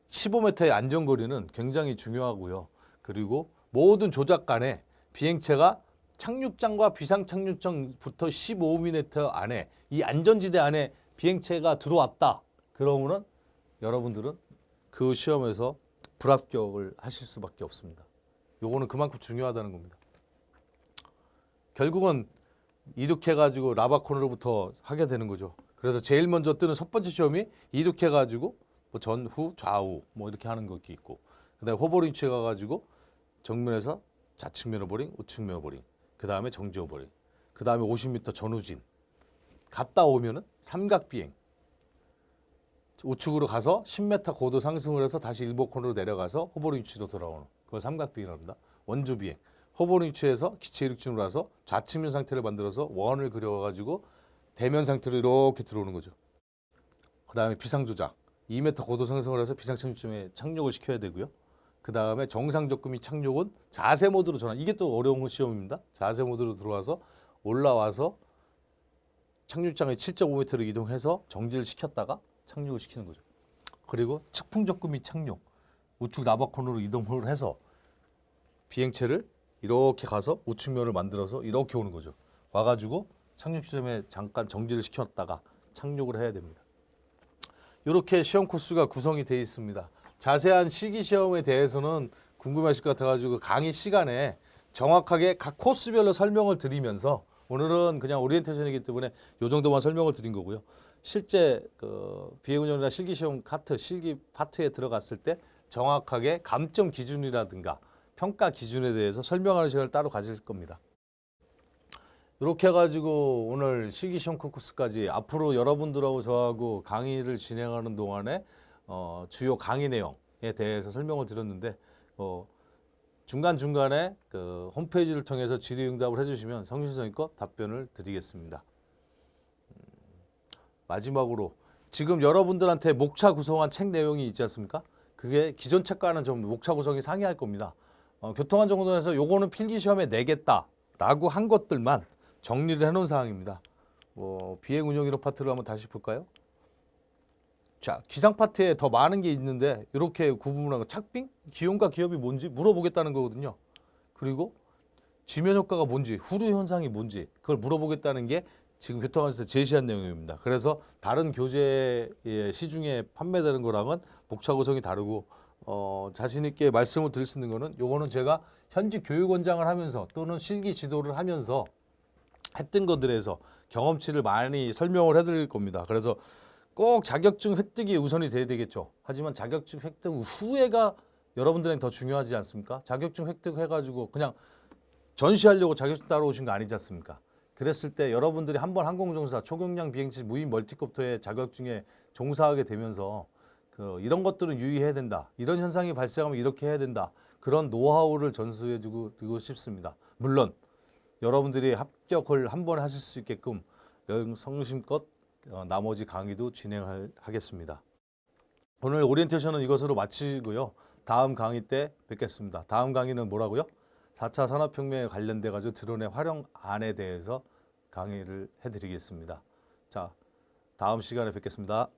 15m의 안전거리는 굉장히 중요하고요. 그리고 모든 조작 간에 비행체가 착륙장과 비상착륙장부터 15m 안에 이 안전지대 안에 비행체가 들어왔다. 그러면은 여러분들은 그 시험에서 불합격을 하실 수밖에 없습니다. 요거는 그만큼 중요하다는 겁니다. 결국은 이륙해가지고 라바콘으로부터 하게 되는 거죠. 그래서 제일 먼저 뜨는 첫 번째 시험이 이륙해가지고 뭐 전후 좌우 뭐 이렇게 하는 것이 있고, 그다음에 호버링치에 가가지고 정면에서 좌측면 호버링, 우측면 호버링, 그 다음에 정지 호버링, 그 다음에 50m 전후진, 갔다 오면은 삼각 비행, 우측으로 가서 10m 고도 상승을 해서 다시 일복콘으로 내려가서 호버링 위치로 돌아오는 그걸 삼각 비행이라고 합니다. 원주 비행. 호버링 위치에서 기체 이륙진으로 와서 좌측면 상태를 만들어서 원을 그려가지고 대면 상태로 이렇게 들어오는 거죠. 그 다음에 비상 조작. 2m 고도 상승을 해서 비상 착륙점에 착륙을 시켜야 되고요. 그 다음에 정상 접근 및 착륙은 자세 모드로 전환. 이게 또 어려운 시험입니다. 자세 모드로 들어와서 올라와서 착륙장에 7.5m를 이동해서 정지를 시켰다가 착륙을 시키는 거죠. 그리고 측풍 접근 및 착륙. 우측 라바콘으로 이동을 해서 비행체를 이렇게 가서 우측면을 만들어서 이렇게 오는 거죠. 와가지고 착륙 지점에 잠깐 정지를 시켰다가 착륙을 해야 됩니다. 이렇게 시험 코스가 구성이 되어 있습니다. 자세한 실기 시험에 대해서는 궁금하실 것 같아가지고 강의 시간에 정확하게 각 코스별로 설명을 드리면서 오늘은 그냥 오리엔테이션이기 때문에 이 정도만 설명을 드린 거고요. 실제 그 비행운영이나 실기 시험 실기 파트에 들어갔을 때 정확하게 감점 기준이라든가 평가 기준에 대해서 설명하는 시간을 따로 가질 겁니다. 이렇게 해가지고 오늘 실기시험 코스까지 앞으로 여러분들하고 저하고 강의를 진행하는 동안에 주요 강의 내용에 대해서 설명을 드렸는데 중간중간에 그 홈페이지를 통해서 질의응답을 해주시면 성심성의껏 답변을 드리겠습니다. 마지막으로 지금 여러분들한테 목차 구성한 책 내용이 있지 않습니까? 그게 기존 책과는 좀 목차 구성이 상이할 겁니다. 교통안전공단에서 요거는 필기시험에 내겠다라고 한 것들만 정리를 해놓은 사항입니다. 비행운영이론 파트를 한번 다시 볼까요? 자, 기상 파트에 더 많은 게 있는데 이렇게 구분한 거 착빙? 기온과 기압이 뭔지 물어보겠다는 거거든요. 그리고 지면 효과가 뭔지, 후류 현상이 뭔지 그걸 물어보겠다는 게 지금 교통안전에서 제시한 내용입니다. 그래서 다른 교재의 시중에 판매되는 거랑은 목차 구성이 다르고 자신 있게 말씀을 드릴 수 있는 거는 요거는 제가 현직 교육원장을 하면서 또는 실기 지도를 하면서 했던 것들에서 경험치를 많이 설명을 해드릴 겁니다. 그래서 꼭 자격증 획득이 우선이 돼야 되겠죠. 하지만 자격증 획득 후에가 여러분들에게 더 중요하지 않습니까? 자격증 획득해가지고 그냥 전시하려고 자격증 따러 오신 거 아니지 않습니까? 그랬을 때 여러분들이 한번 항공종사 초경량 비행체 무인 멀티콥터의 자격증에 종사하게 되면서 이런 것들은 유의해야 된다. 이런 현상이 발생하면 이렇게 해야 된다. 그런 노하우를 전수해주고 싶습니다. 물론 여러분들이 합격을 한 번에 하실 수 있게끔 성심껏 나머지 강의도 진행하겠습니다. 오늘 오리엔테이션은 이것으로 마치고요. 다음 강의 때 뵙겠습니다. 다음 강의는 뭐라고요? 4차 산업혁명에 관련돼 가지고 드론의 활용안에 대해서 강의를 해드리겠습니다. 자, 다음 시간에 뵙겠습니다.